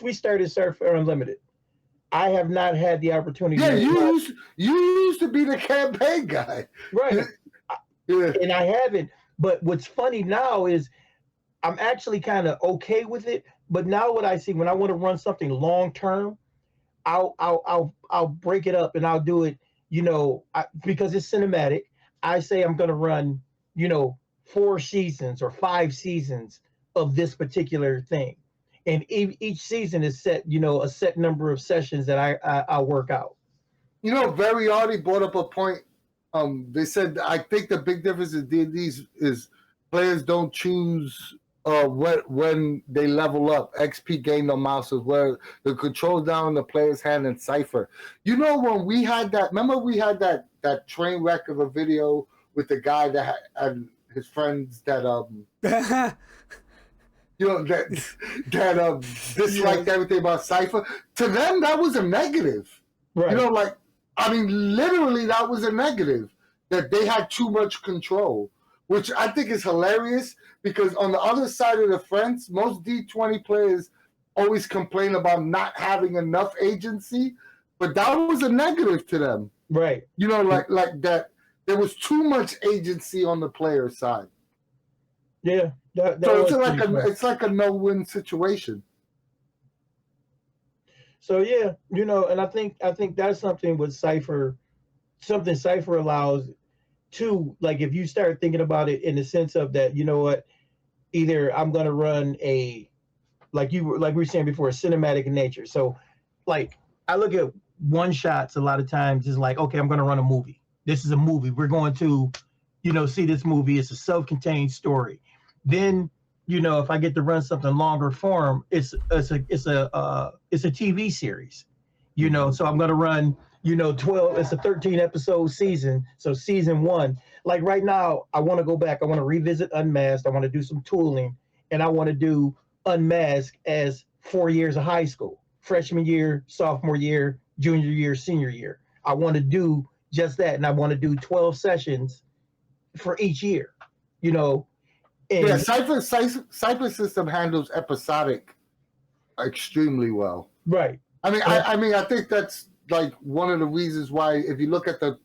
we started Cypher Unlimited, I have not had the opportunity. Yeah, you used to be the campaign guy, right? And I haven't. But what's funny now is, I'm actually kind of okay with it, but now what I see when I want to run something long term, I'll break it up and I'll do it, because it's cinematic. I say I'm going to run, 4 seasons or 5 seasons of this particular thing, and each season is set, a set number of sessions that I'll work out. Variardi brought up a point. They said I think the big difference in D&D is players don't choose. When they level up, XP gain no milestones, where the control down in the player's hand in Cypher. When we had that, remember we had that train wreck of a video with the guy that and his friends that that disliked everything about Cypher. To them, that was a negative. Right. Literally, that was a negative, that they had too much control, which I think is hilarious, because on the other side of the fence, most D20 players always complain about not having enough agency, but that was a negative to them. Right. Like that there was too much agency on the player side. Yeah. So it's like a no-win situation. So yeah, and I think that's something with Cypher, something Cypher allows too. Like if you start thinking about it in the sense of that, you know what, either I'm gonna run like we were saying before, cinematic in nature. So like I look at one shots a lot of times is like, okay, I'm gonna run a movie. This is a movie. We're going to, see this movie. It's a self-contained story. Then, if I get to run something longer form, it's a TV series, So I'm gonna run, 12. It's a 13 episode season. So season 1, like right now, I want to go back. I want to revisit Unmasked. I want to do some tooling, and I want to do Unmasked as 4 years of high school: freshman year, sophomore year, junior year, senior year. I want to do just that, and I want to do 12 sessions for each year, And Cypher system handles episodic extremely well. Right. I think that's like one of the reasons why, if you look at the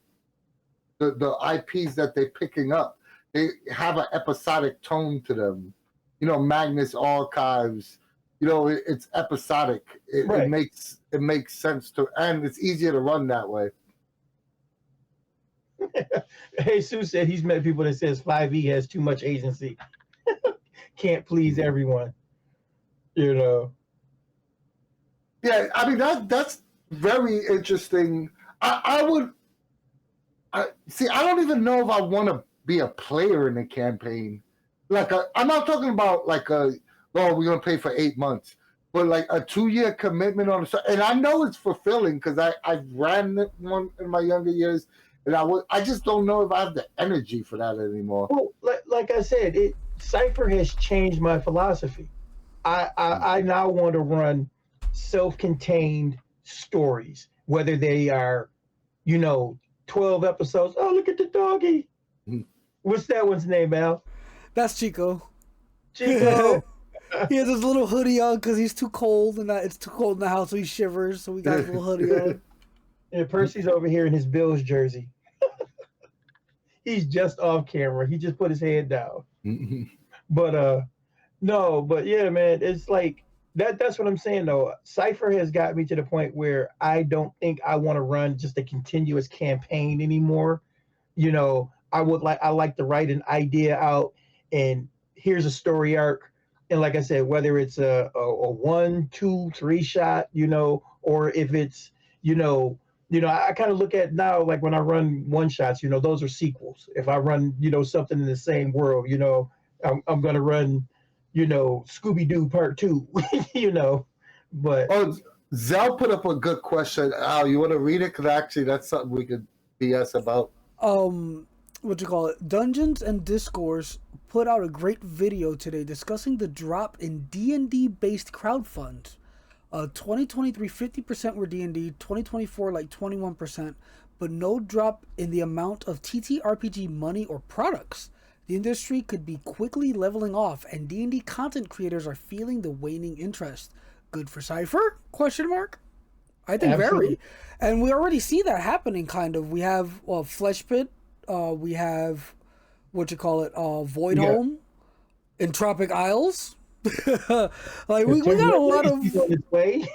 IPs that they're picking up, they have an episodic tone to them. Magnus Archives, it's episodic. It makes sense and it's easier to run that way. Jesus said he's met people that says 5e has too much agency. Can't please everyone. Yeah, that's very interesting. I don't even know if I want to be a player in the campaign. I'm not talking about we're gonna pay for 8 months, but like a 2-year commitment on the. And I know it's fulfilling because I ran one in my younger years. And I just don't know if I have the energy for that anymore. Well, like I said, Cypher has changed my philosophy. I now want to run self-contained stories, whether they are, 12 episodes. Oh, look at the doggy. What's that one's name, Al? That's Chico. Chico. He has his little hoodie on because he's too cold, and it's too cold in the house, so he shivers. So we got his little hoodie on. And Percy's over here in his Bills jersey. He's just off camera. He just put his head down. But yeah, man, it's like that's what I'm saying though. Cypher has got me to the point where I don't think I want to run just a continuous campaign anymore. I like to write an idea out, and here's a story arc. And like I said, whether it's a 1, 2, 3 shot, or if it's, I kind of look at now, like when I run one shots, those are sequels. If I run, something in the same world, I'm going to run, Scooby-Doo Part 2, but. Oh, Zell put up a good question. Al, you want to read it? Because actually that's something we could BS about. Dungeons and Discourse put out a great video today discussing the drop in D&D based crowdfunds. 2023, 50% were D&D, 2024 like 21%, but no drop in the amount of TTRPG money or products. The industry could be quickly leveling off, and D&D content creators are feeling the waning interest. Good for Cypher? Question mark? I think Absolutely. Very. And we already see that happening, kind of. We have Flesh Pit, we have Void Home, Entropic Isles. Like we got a lot of way.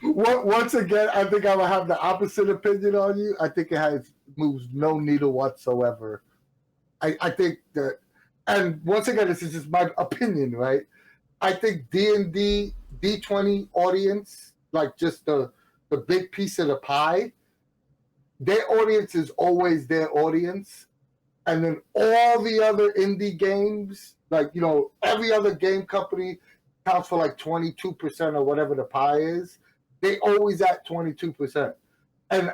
Once again, I think I will have the opposite opinion on you. I think it moves no needle whatsoever. I think that, and once again, this is just my opinion, right? I think D&D D20 audience, like just the big piece of the pie, their audience is always their audience, and then all the other indie games. Like, every other game company counts for like 22% or whatever the pie is. They always at 22%. And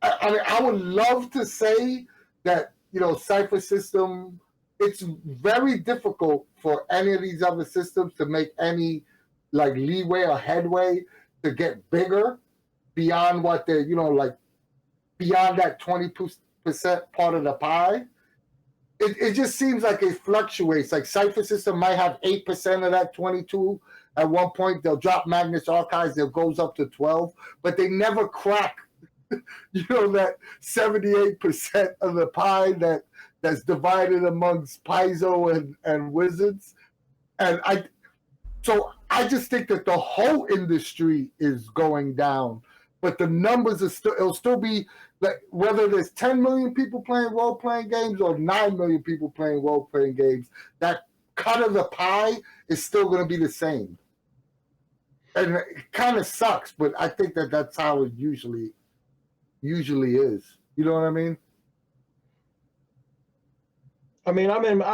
I would love to say that, Cypher System it's very difficult for any of these other systems to make any like leeway or headway to get bigger beyond what they're, like beyond that 20% part of the pie. It just seems like it fluctuates. Like Cypher System might have 8% of that 22. At one point, they'll drop Magnus Archives, it goes up to 12, but they never crack, that 78% of the pie that's divided amongst Paizo and Wizards. And I just think that the whole industry is going down, but the numbers it'll still be like whether there's 10 million people playing role-playing games or 9 million people playing role-playing games, that cut of the pie is still going to be the same. And it kind of sucks, but I think that's how it usually is. You know what I mean? I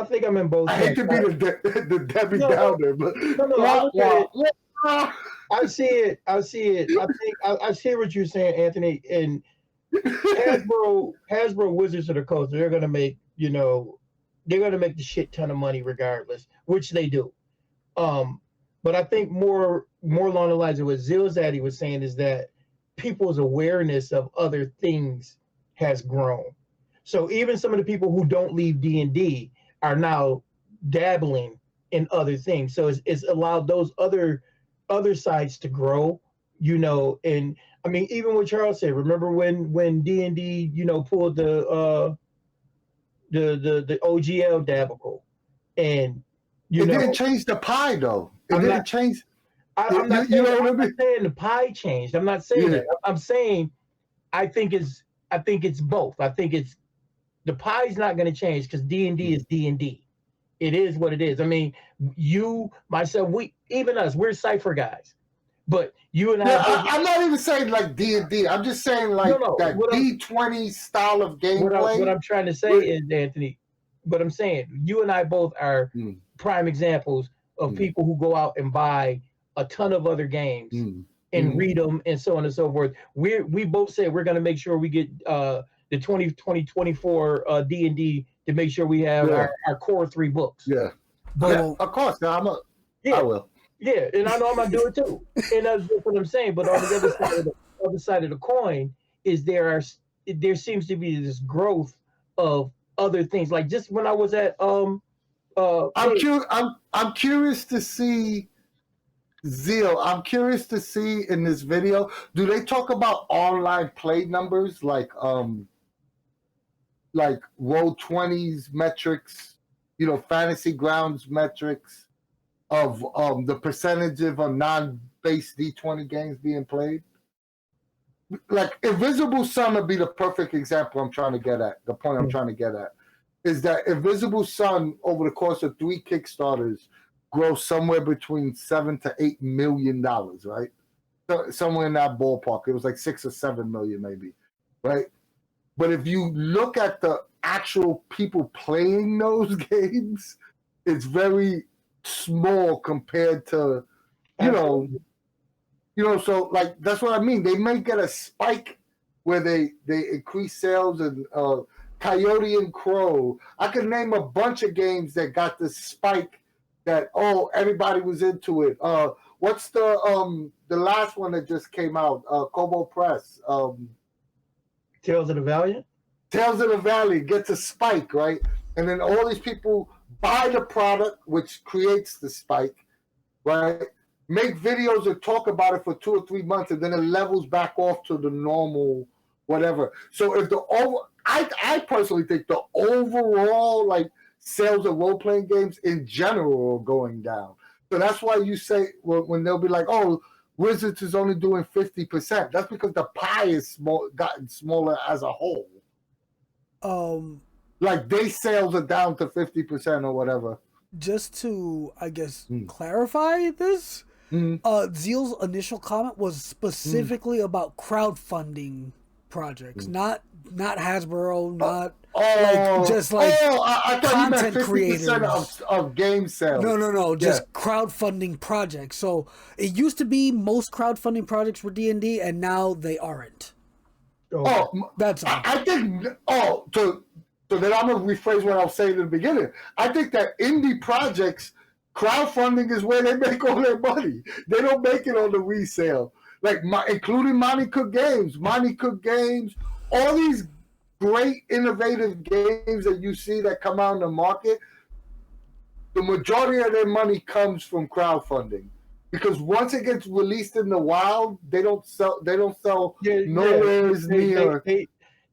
think I'm in both. I hate to be the Debbie Downer, but I see it. I think I see what you're saying, Anthony. And Hasbro Wizards of the Coast, they're gonna make the shit ton of money regardless, which they do. But I think more along the lines of what Zilzaddy was saying is that people's awareness of other things has grown. So even some of the people who don't leave D&D are now dabbling in other things. So it's allowed those other sides to grow, and I mean, even what Charles said, remember when D&D, pulled the OGL debacle, and it didn't change the pie though. I'm not saying the pie changed. I'm not saying that. I'm saying I think it's both. I think it's the pie's not going to change because D&D is D&D. It is what it is. I mean, you, myself, we're Cypher guys. But you and I'm not even saying like D&D. I'm just saying like that D20 style of gameplay. What I'm trying to say is, Anthony, what I'm saying, you and I both are prime examples of people who go out and buy a ton of other games and read them and so on and so forth. We both say we're going to make sure we get the 2024 D&D to make sure we have our core 3 books. Yeah. But of course. I will. Yeah, and I know I'm gonna do it too. And that's what I'm saying. But on the other side of the coin is there seems to be this growth of other things. Like just when I was at I'm curious to see Zeal. I'm curious to see in this video, do they talk about online play numbers like Roll20's metrics, Fantasy Grounds metrics of the percentage of non-base D20 games being played? Like Invisible Sun would be the perfect example I'm trying to get at. The point I'm trying to get at is that Invisible Sun over the course of 3 Kickstarters grows somewhere between $7 to $8 million, right? So, somewhere in that ballpark. It was like 6 or 7 million maybe, right? But if you look at the actual people playing those games, it's very small compared to, so like that's what I mean. They may get a spike where they increase sales and Coyote and Crow. I could name a bunch of games that got this spike that everybody was into it. What's the last one that just came out? Kobo Press. Tales of the Valiant? Tales of the Valley gets a spike, right? And then all these people buy the product, which creates the spike, right? Make videos and talk about it for 2 or 3 months, and then it levels back off to the normal whatever. So if I personally think the overall like sales of role-playing games in general are going down. So that's why you say when they'll be like, Wizards is only doing 50%. That's because the pie is gotten smaller as a whole. Like their sales are down to 50% or whatever. Just to, I guess, clarify this, Zeal's initial comment was specifically about crowdfunding projects, not Hasbro, not I thought content you meant 50% creators of game sales. No, just crowdfunding projects. So it used to be most crowdfunding projects were D&D, and now they aren't. That's all. I think. So then I'm going to rephrase what I was saying in the beginning. I think that indie projects, crowdfunding is where they make all their money. They don't make it on the resale. Like, including Monty Cook Games, all these great innovative games that you see that come out in the market, the majority of their money comes from crowdfunding. Because once it gets released in the wild, they don't sell nowhere near.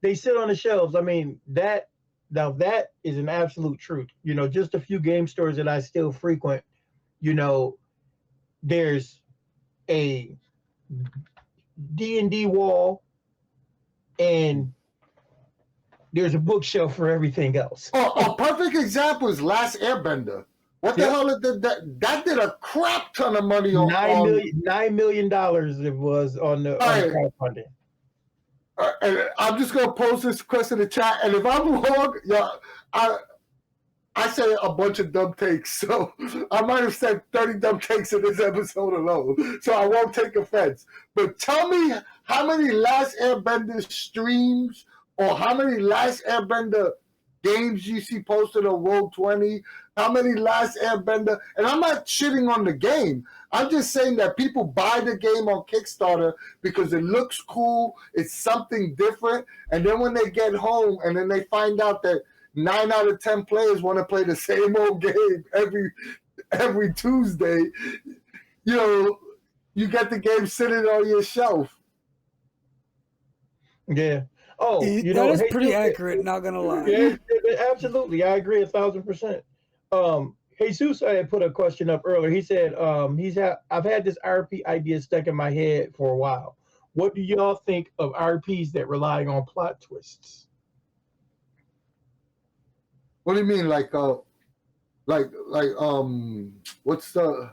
They sit on the shelves. I mean, that is an absolute truth. You know, just a few game stores that I still frequent, you know, there's a D&D wall and there's a bookshelf for everything else. A perfect example is Last Airbender. What the hell did that did a crap ton of money on $9 million it was on the crowdfunding. And I'm just gonna post this question in the chat, and if I'm wrong, I say a bunch of dumb takes, so I might have said 30 dumb takes in this episode alone, so I won't take offense. But tell me how many Last Airbender streams or how many Last Airbender games you see posted on Roll20, how many Last Airbender, and I'm not shitting on the game. I'm just saying that people buy the game on Kickstarter because it looks cool, it's something different, and then when they get home and then they find out that 9 out of 10 players want to play the same old game every Tuesday, you know, you get the game sitting on your shelf. Yeah. Oh, you that is pretty accurate, not gonna lie. Yeah, absolutely. I agree 1,000%. Jesus had put a question up earlier. He said, I've had this RP idea stuck in my head for a while. What do y'all think of RPs that rely on plot twists? What do you mean, what's the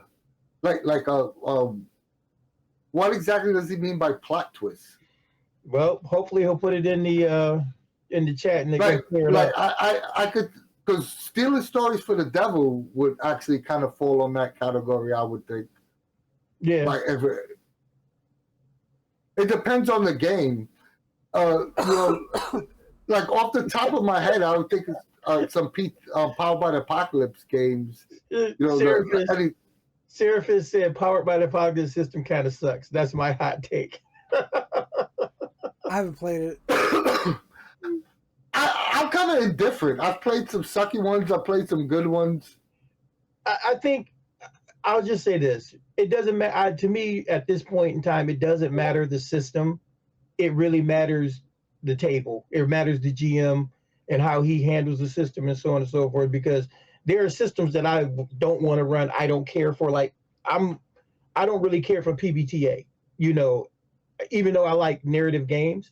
what exactly does he mean by plot twists? Well, hopefully he'll put it in the chat and they can clear it up. I could, because stealing stories for the devil would actually kind of fall on that category, I would think. Yeah. Like it depends on the game. You know, like off the top of my head, I would think it's some Powered by the Apocalypse games. You know, Seraphis said Powered by the Apocalypse system kind of sucks. That's my hot take. I haven't played it. I'm kind of indifferent. I've played some sucky ones. I've played some good ones. I think I'll just say this. It doesn't matter. To me, at this point in time, it doesn't matter the system. It really matters the table. It matters the GM and how he handles the system and so on and so forth, because there are systems that I don't want to run. I don't care for. Like, I don't really care for PBTA, you know, even though I like narrative games.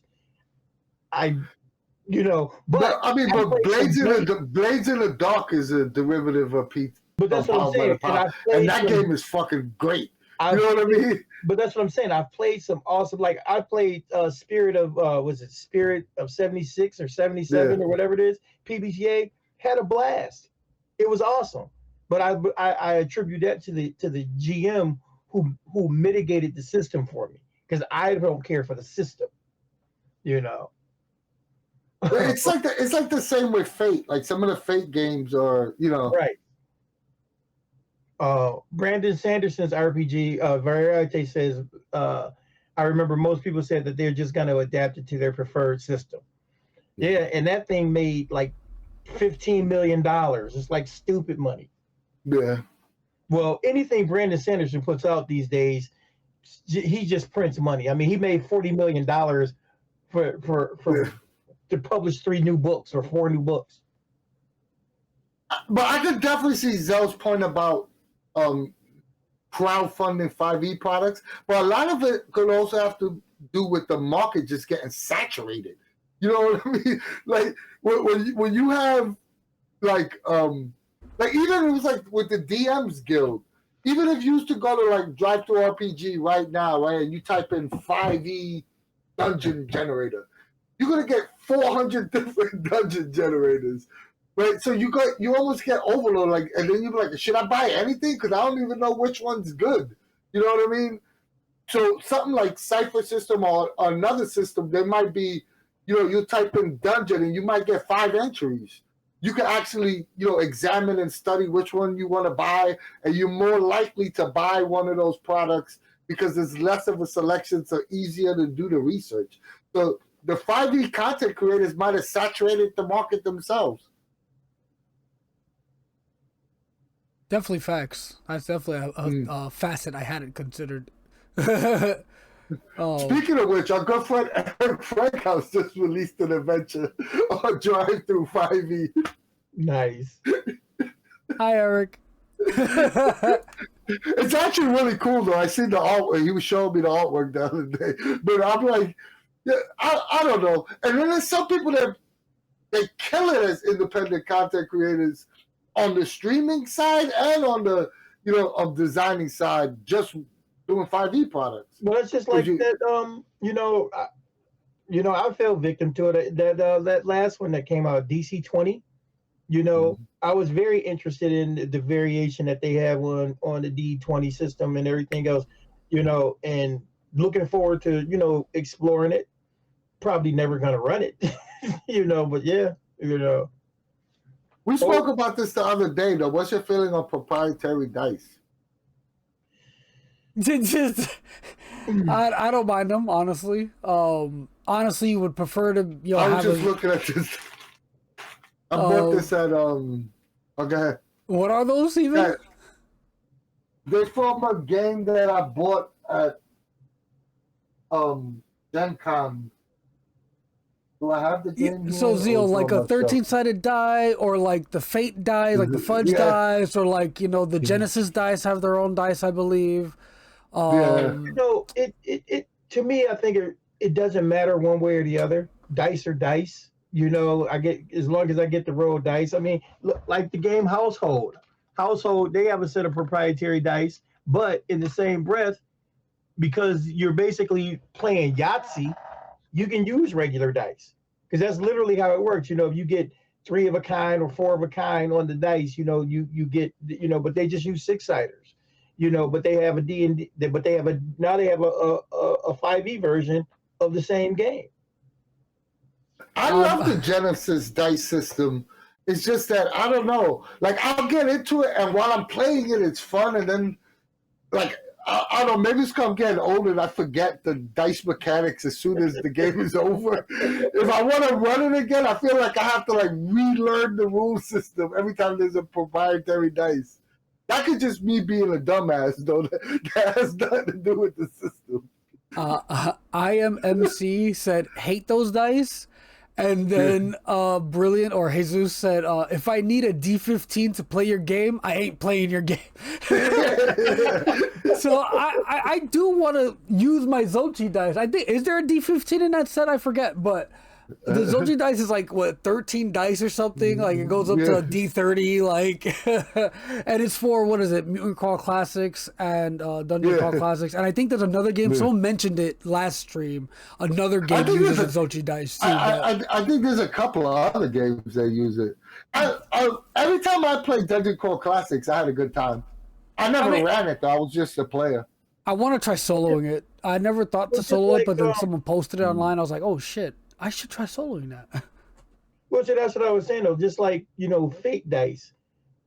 But Blades in the Dark is a derivative of Pete. But that's what I'm saying. And that game is fucking great. You know what I mean? But that's what I'm saying. I've played some awesome, like I played Spirit of 76 or 77 or whatever it is. PBTA, had a blast. It was awesome. But I attribute that to the GM who mitigated the system for me, because I don't care for the system, you know. It's like the same with Fate. Like some of the Fate games are, you know, right. Brandon Sanderson's RPG Variety says, I remember most people said that they're just going to adapt it to their preferred system. Yeah, and that thing made like $15 million. It's like stupid money. Yeah. Well, anything Brandon Sanderson puts out these days, he just prints money. I mean, he made $40 million to publish 3 new books or 4 new books. But I could definitely see Zell's point about crowdfunding 5e products, but a lot of it could also have to do with the market just getting saturated. You know what I mean? Like when you have like even it was like with the DMs Guild. Even if you used to go to like Drive Thru RPG right now, right, and you type in 5e dungeon generator, you're gonna get 400 different dungeon generators, right? So you almost get overloaded, like, and then you're like, should I buy anything? Because I don't even know which one's good. You know what I mean? So something like Cypher system or another system, they might be you type in dungeon and you might get 5 entries. You can actually, examine and study which one you want to buy, and you're more likely to buy one of those products because there's less of a selection, so easier to do the research. So the 5e content creators might have saturated the market themselves. Definitely facts. That's definitely a facet I hadn't considered. Speaking of which, our good friend Eric Frankhouse just released an adventure on Drive Through 5e. Nice. Hi, Eric. It's actually really cool, though. I seen the artwork. He was showing me the artwork the other day. But I'm like, yeah, I don't know. And then there's some people that they kill it as independent content creators on the streaming side and on the, of designing side, just doing 5e products. Well, it's just like that. I fell victim to it. That last one that came out, DC 20. I was very interested in the variation that they have on the D20 system and everything else. And looking forward to exploring it. Probably never gonna run it, But yeah, We spoke about this the other day, though. What's your feeling on proprietary dice? I don't mind them, honestly. Honestly, you would prefer to I was just looking at this. I bought this at okay. What are those even? Yeah. They're from a game that I bought at Gen Con. Do I have the game? So Zeal, like a 13-sided die, or like the Fate die, like the Fudge dice, or like the Genesis dice have their own dice, I believe. It to me, I think it doesn't matter one way or the other. Dice or dice. I get, as long as I get to roll dice. I mean, look, like the game Household, they have a set of proprietary dice, but in the same breath, because you're basically playing Yahtzee, you can use regular dice, because that's literally how it works. If you get 3 of a kind or 4 of a kind on the dice, you get, but they just use 6-siders, but they have a D&D, but they have a 5e version of the same game. I love the Genesis dice system. It's just that, I don't know. Like, I'll get into it, and while I'm playing it, it's fun. And then, like, I don't know, maybe it's because I'm getting older and I forget the dice mechanics as soon as the game is over. If I want to run it again, I feel like I have to, like, relearn the rule system every time there's a proprietary dice. That could just me being a dumbass, though. That has nothing to do with the system. IMMC said, hate those dice. And then Brilliant or Jesus said, if I need a D15 to play your game, I ain't playing your game. So I do want to use my Zochi dice. I think, is there a D15 in that set? I forget, but the Zochi dice is like, what, 13 dice or something? Like, it goes up to a D30, like, and it's for, what is it, Mutant Crawl Classics and Dungeon Crawl Classics. And I think there's another game, someone mentioned it last stream, another game uses Zochi dice too. I think there's a couple of other games that use it. Every time I played Dungeon Crawl Classics, I had a good time. I never ran it, though. I was just a player. I want to try soloing it. I never thought to solo it, but then someone posted it online. I was like, oh, shit. I should try soloing that. Well, so that's what I was saying, though. Just like, Fate dice.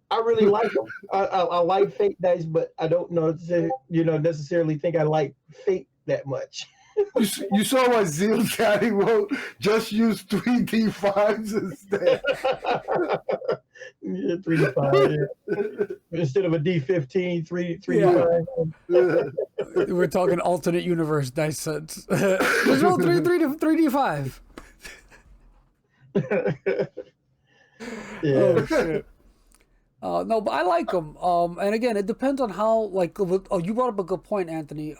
I really like them. I like Fate dice, but I don't necessarily think I like Fate that much. You saw what Zeal Daddy wrote? Just use 3D5s instead. Yeah, 3D5, yeah. Instead of a D15, 3D5. We're talking alternate universe dice sets. Just roll 3D5. Yeah. Oh, shit. No, but I like them. And again, it depends on how, like, you brought up a good point, Anthony.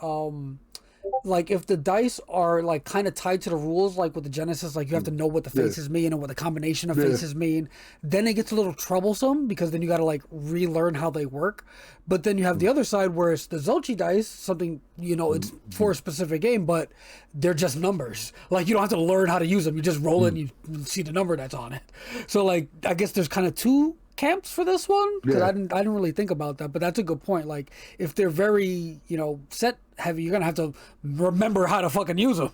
Like, if the dice are, like, kind of tied to the rules, like with the Genesis, like, you have to know what the faces mean and what the combination of faces mean, then it gets a little troublesome, because then you got to, like, relearn how they work. But then you have the other side where it's the Zochi dice, something, it's for a specific game, but they're just numbers. Like, you don't have to learn how to use them. You just roll it and you see the number that's on it. So, like, I guess there's kind of two camps for this one, because I didn't really think about that, but that's a good point. Like, if they're very set heavy, you're gonna have to remember how to fucking use them.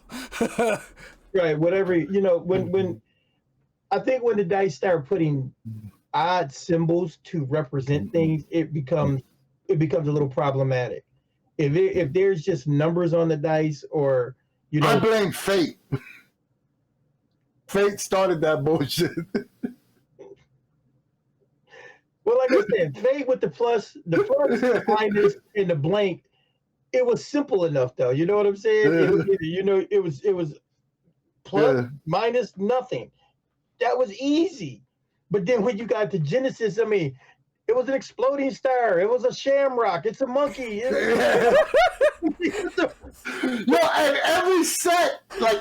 Right. Whatever, when I think when the dice start putting odd symbols to represent things, it becomes a little problematic. If there's just numbers on the dice, or I blame fate. Fate started that bullshit. Well, like I said, fate with the plus, the minus, and the blank, it was simple enough, though. You know what I'm saying? It was plus, minus, nothing. That was easy. But then when you got to Genesis, I mean, it was an exploding star. It was a shamrock. It's a monkey. And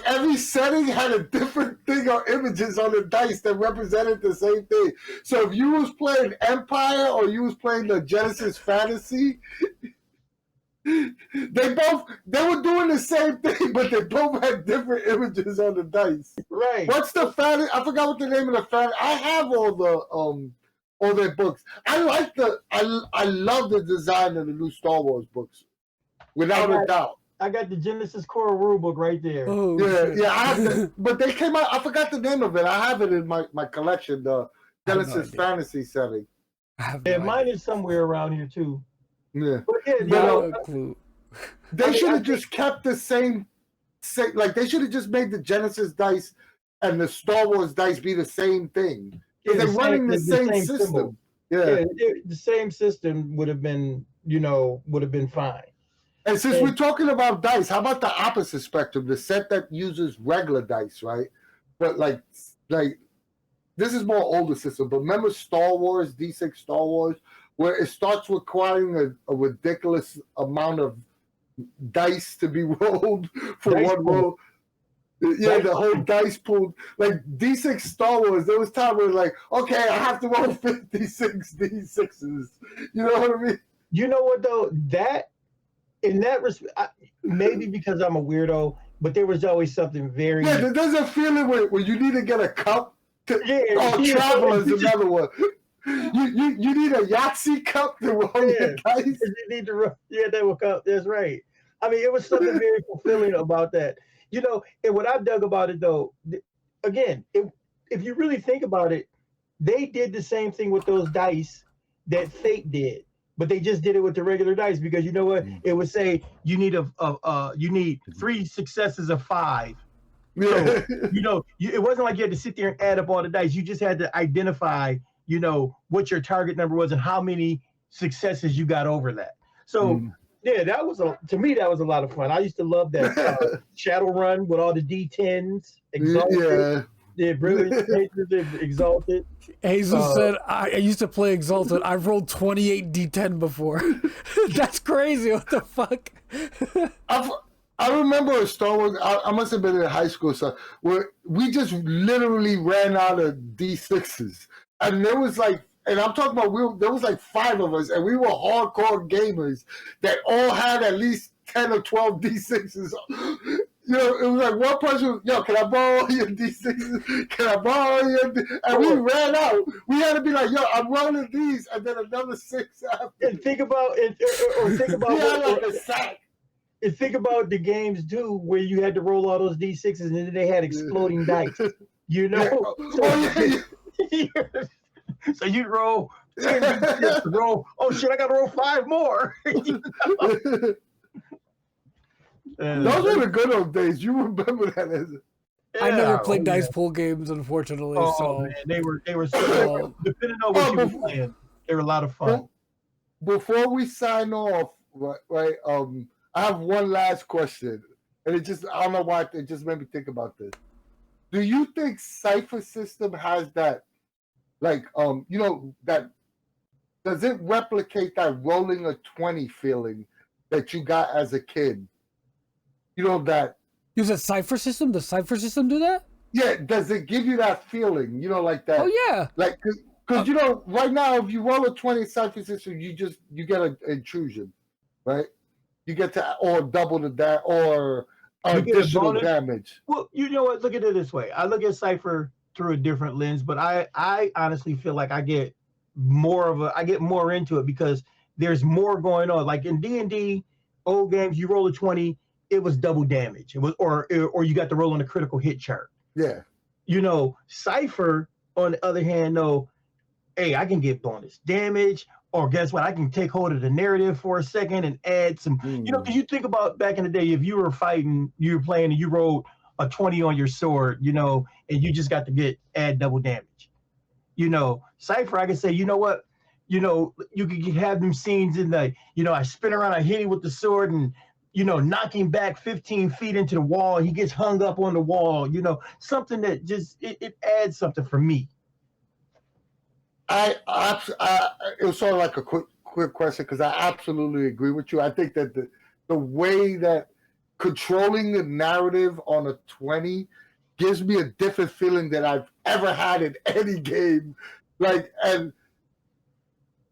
every setting had a different thing or images on the dice that represented the same thing. So if you was playing Empire or you was playing the Genesis Fantasy, they were doing the same thing, but they both had different images on the dice. Right. What's the fantasy? I forgot what the name of the fantasy. I have all their books. I love the design of the new Star Wars books, without a doubt. I got the Genesis Core rulebook right there. Oh, yeah. I have but they came out. I forgot the name of it. I have it in my collection. The Genesis Fantasy setting. Mine is somewhere around here too. Yeah, no clue. They should have just kept the same. Like they should have just made the Genesis dice and the Star Wars dice be the same thing. They're running the same system. Symbol. Yeah, the same system would have been fine. And since we're talking about dice, how about the opposite spectrum? The set that uses regular dice, right? But like this is more older system. But remember Star Wars, D6 Star Wars, where it starts requiring a ridiculous amount of dice to be rolled for dice one pool. roll. Yeah, the whole dice pool. Like D6 Star Wars, there was time where like, okay, I have to roll 56 D6s. You know what I mean? You know what though? That in that respect, maybe because I'm a weirdo, but there was always something very. Yeah, there's a feeling where you need to get a cup. Travel is another one. You need a Yahtzee cup to roll your dice. You need to roll. Yeah, that will cup. That's right. I mean, it was something very fulfilling about that. And what I dug about it though, again, if you really think about it, they did the same thing with those dice that Fate did. But they just did it with the regular dice because you know what? It would say you need you need 3 successes of 5. So, it wasn't like you had to sit there and add up all the dice. You just had to identify, what your target number was and how many successes you got over that. So yeah, to me that was a lot of fun. I used to love that Shadow Run with all the D10s, Exalted. Yeah, brilliant. Exalted. Hazel said, I used to play Exalted. I rolled 28 D10 before. That's crazy. What the fuck? I remember a Star Wars, I must have been in high school, so where we just literally ran out of D6s. And there was like, and I'm talking about, there was like 5 of us, and we were hardcore gamers that all had at least 10 or 12 D6s. It was like one person, can I borrow your D6s? Can I borrow your And we ran out. We had to be like, I'm rolling these, and then another 6 after. And think about it, or think about like a sack. And think about the games too, where you had to roll all those D6s, and then they had exploding dice. So you'd roll 10 D6, roll. Oh shit! I got to roll 5 more. Those were the good old days. You remember that? I never played dice pool games, unfortunately. Man, they were so depending on what you were playing, they were a lot of fun. Before we sign off, right? I have one last question, and I don't know why it just made me think about this. Do you think Cypher System has that, like, that does it replicate that rolling a 20 feeling that you got as a kid? That. Use a Cypher System? Does Cypher System do that? Yeah, does it give you that feeling? Like that. Oh yeah. Like, because right now, if you roll a 20 Cypher System, you get an intrusion, right? You get to or double the or additional damage. Well, you know what? Look at it this way. I look at Cypher through a different lens, but I honestly feel like I get more into it because there's more going on. Like in D&D, old games, you roll a 20. it was double damage. It was or you got to roll on a critical hit chart. Yeah. You know, Cypher, on the other hand, though, hey, I can get bonus damage, or guess what? I can take hold of the narrative for a second and add some, you know, because you think about back in the day, if you were fighting, you were playing and you rolled a 20 on your sword, you know, and you just got to add double damage. You know, Cypher, I can say, you know what? You know, you could have them scenes in the, you know, I spin around, I hit him with the sword and, you know, knock him back 15 feet into the wall. He gets hung up on the wall, you know, something that just, it adds something for me. It was sort of like a quick question because I absolutely agree with you. I think that the way that controlling the narrative on a 20 gives me a different feeling than I've ever had in any game. Like, and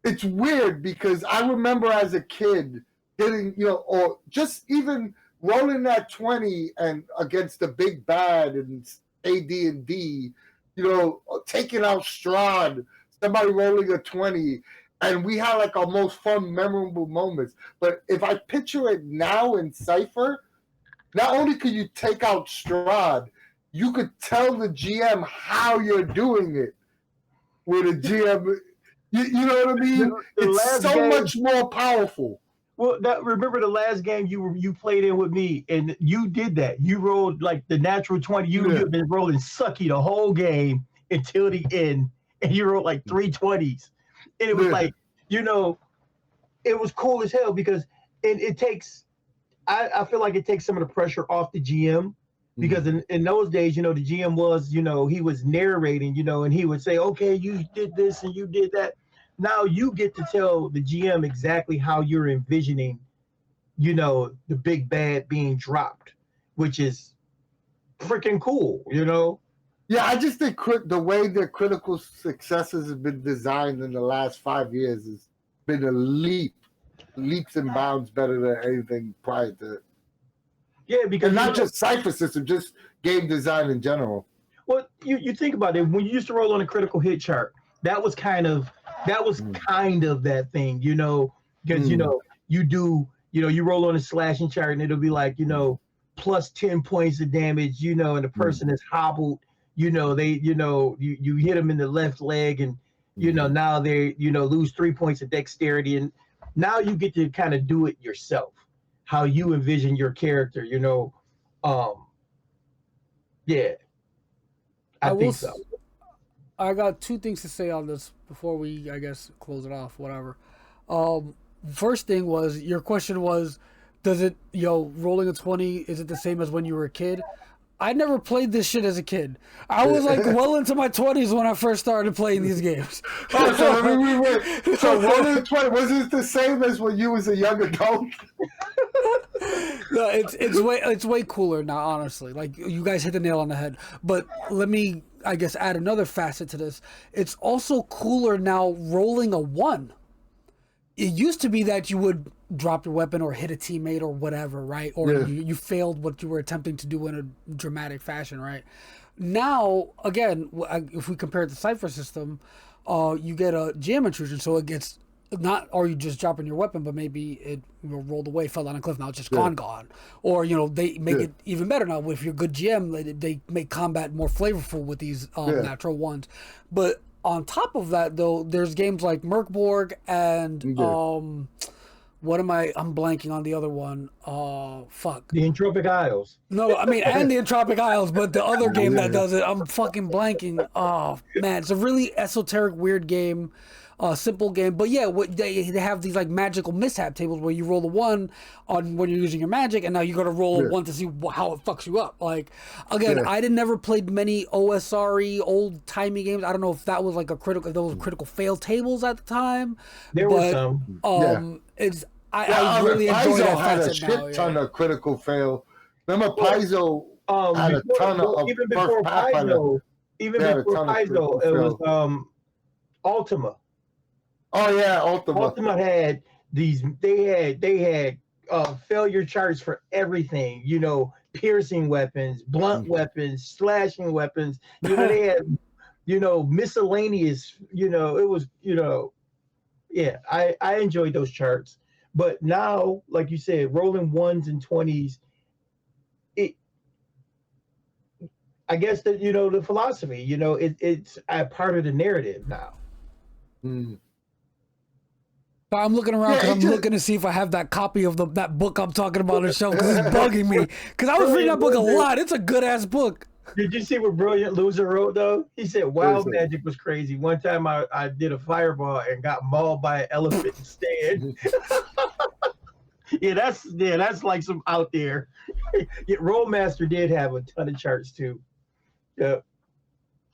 it's weird because I remember as a kid getting, you know, or just even rolling that 20 and against the big bad and AD&D, you know, taking out Strahd, somebody rolling a 20, and we had like our most fun, memorable moments. But if I picture it now in Cypher, not only could you take out Strahd, you could tell the GM how you're doing it with a GM. You know what I mean? It's so much more powerful. Well, remember the last game you played in with me, and you did that. You rolled like the natural 20. You've been rolling sucky the whole game until the end, and you rolled like 3 20s. And it was like, you know, it was cool as hell because it takes, I feel like it takes some of the pressure off the GM because in those days, you know, the GM was, you know, he was narrating, you know, and he would say, okay, you did this and you did that. Now you get to tell the GM exactly how you're envisioning, you know, the big bad being dropped, which is freaking cool, you know? Yeah, I just think the way that critical successes have been designed in the last 5 years has been a leaps and bounds better than anything prior to it. Yeah, because and not just Cypher system, just game design in general. Well, you think about it, when you used to roll on a critical hit chart, that was kind of that thing, you know, because you know, you roll on a slashing chart and it'll be like, you know, plus 10 points of damage, you know, and the person is hobbled, you know, you hit them in the left leg and you know, now they, you know, lose 3 points of dexterity, and now you get to kind of do it yourself, how you envision your character, you know. Yeah, I think so. I got 2 things to say on this before we, I guess, close it off, whatever. First thing was, your question was, does it, you know, rolling a 20, is it the same as when you were a kid? I never played this shit as a kid. I was like well into my 20s when I first started playing these games. Oh, so rolling a 20, was it the same as when you was a young adult? No, it's way cooler now, honestly. Like, you guys hit the nail on the head. But let me, I guess, add another facet to this. It's also cooler now rolling a 1. It used to be that you would drop your weapon or hit a teammate or whatever, right? Or you failed what you were attempting to do in a dramatic fashion, right? Now, again, if we compare it to Cypher system, you get a jam intrusion, so it gets not, or you just dropping your weapon, but maybe it rolled away, fell down a cliff, now it's just gone. Or, you know, they make it even better now. If you're a good GM, they make combat more flavorful with these natural ones. But on top of that, though, there's games like Merkborg and I'm blanking on the other one. Fuck. The Entropic Isles. No, I mean, and the Entropic Isles, but the other game that does it, I'm fucking blanking. Oh, man, it's a really esoteric, weird game. Simple game, but yeah, they have these like magical mishap tables where you roll a 1 on when you're using your magic, and now you got to roll a 1 to see how it fucks you up. Like, again, I never played many OSRE old timey games. I don't know if that was like those critical fail tables at the time. There were some. I really enjoy that had a facet shit now. ton of critical fail. Remember Paizo had a ton of even before Paizo, it was Ultima. Oh yeah, Ultima. Ultima had these. They had failure charts for everything. You know, piercing weapons, blunt weapons, slashing weapons. You know, they had, you know, miscellaneous. You know, it was, you know, yeah. I enjoyed those charts, but now, like you said, rolling 1s and 20s I guess that the philosophy, it's a part of the narrative now. Mm. So I'm looking around because I'm looking to see if I have that copy of that book I'm talking about on the shelf because it's bugging me. Because I was reading that book a lot. It's a good ass book. Did you see what Brilliant Loser wrote though? He said wild magic was crazy. One time I did a fireball and got mauled by an elephant instead. Yeah, that's like some out there. Yeah, Rollmaster did have a ton of charts too. Yeah.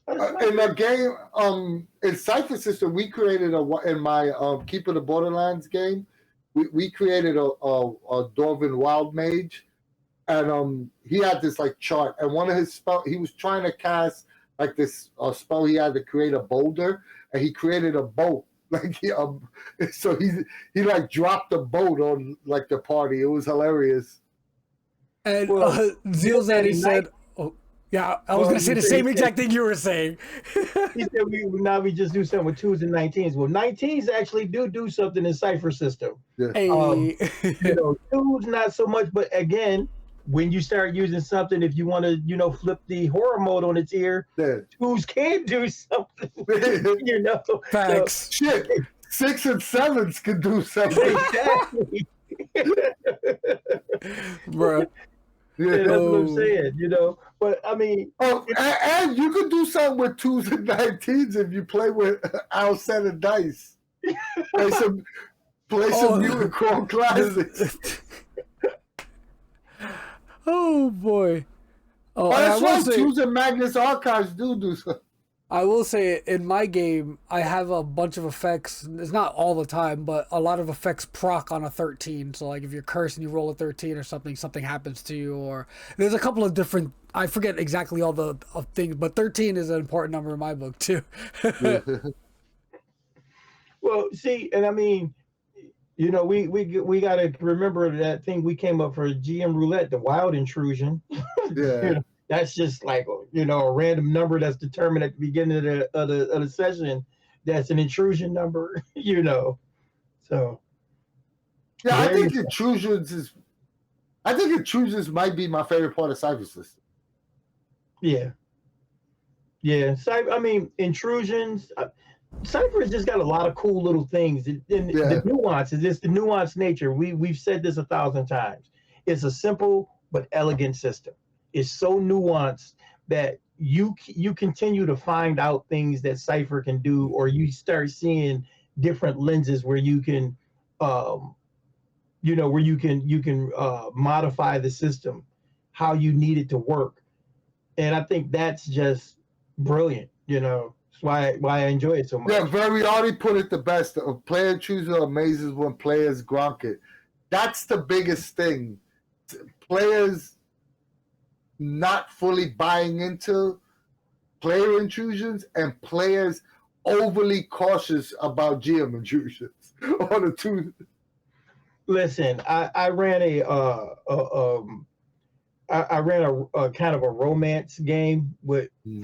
In the game, in Cypher System, we created in my Keeper the Borderlands game, we created a Dwarven Wild Mage, and he had this like chart, and one of his spell he was trying to cast like this spell. He had to create a boulder, and he created a boat. Like so he like dropped a boat on like the party. It was hilarious. And Zeal Zaddy said, "Oh yeah, I was gonna say the same exact thing you were saying." He said we just do something with 2s and 19s. Well, 19s actually do something in Cypher System. Yeah. Hey. 2s not so much, but again, when you start using something, if you want to, flip the horror mode on its ear, 2s can do something. Facts. So, shit, 6 and 7s can do something. Exactly. Bruh. Yeah. That's what I'm saying, But I mean, and you can do something with 2s and 19s if you play with Al set of dice. Play some Mutant Crawl classics. Oh boy. That's why 2s and Magnus Archives do something. I will say in my game, I have a bunch of effects. It's not all the time, but a lot of effects proc on a 13. So like if you're cursed and you roll a 13 or something happens to you. Or there's a couple of different, I forget exactly all the things, but 13 is an important number in my book too. Well, see, and I mean, we got to remember that thing we came up for GM Roulette, the wild intrusion. Yeah. That's just like, a random number that's determined at the beginning of the session. That's an intrusion number, So. Yeah, I think intrusions might be my favorite part of Cypher System. Yeah. Yeah. I mean, intrusions. Cypher has just got a lot of cool little things. The nuances, it's the nuanced nature. We've said this 1,000 times. It's a simple but elegant system. It's so nuanced that you continue to find out things that Cypher can do, or you start seeing different lenses where you can, modify the system, how you need it to work, and I think that's just brilliant. That's why I enjoy it so much. Yeah, Variati put it the best. A player chooser amazes when players grok it. That's the biggest thing. Players not fully buying into player intrusions and players overly cautious about GM intrusions on the two. Listen, I ran a kind of a romance game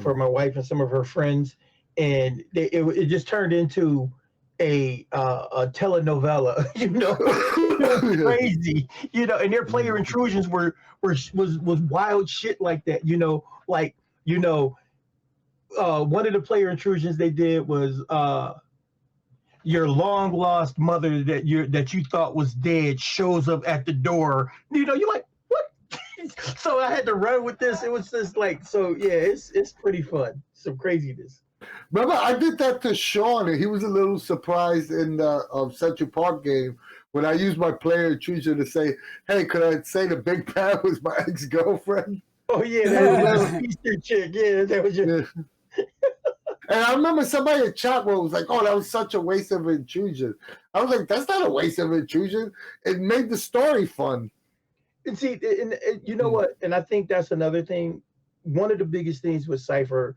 for my wife and some of her friends, and it just turned into a telenovela, crazy, and their player intrusions was wild shit like that, one of the player intrusions they did was your long lost mother that you thought was dead shows up at the door. You're like, what? So I had to run with this. It was just like, so yeah, it's pretty fun. Some craziness. Remember, I did that to Sean, and he was a little surprised in the Central Park game when I used my player intrusion to say, "Hey, could I say the big bad was my ex-girlfriend?" Oh yeah, that was Easter chick. Yeah, that was your. Yeah. And I remember somebody in chat was like, "Oh, that was such a waste of intrusion." I was like, "That's not a waste of intrusion. It made the story fun." And see, and you know what? And I think that's another thing. One of the biggest things with Cypher,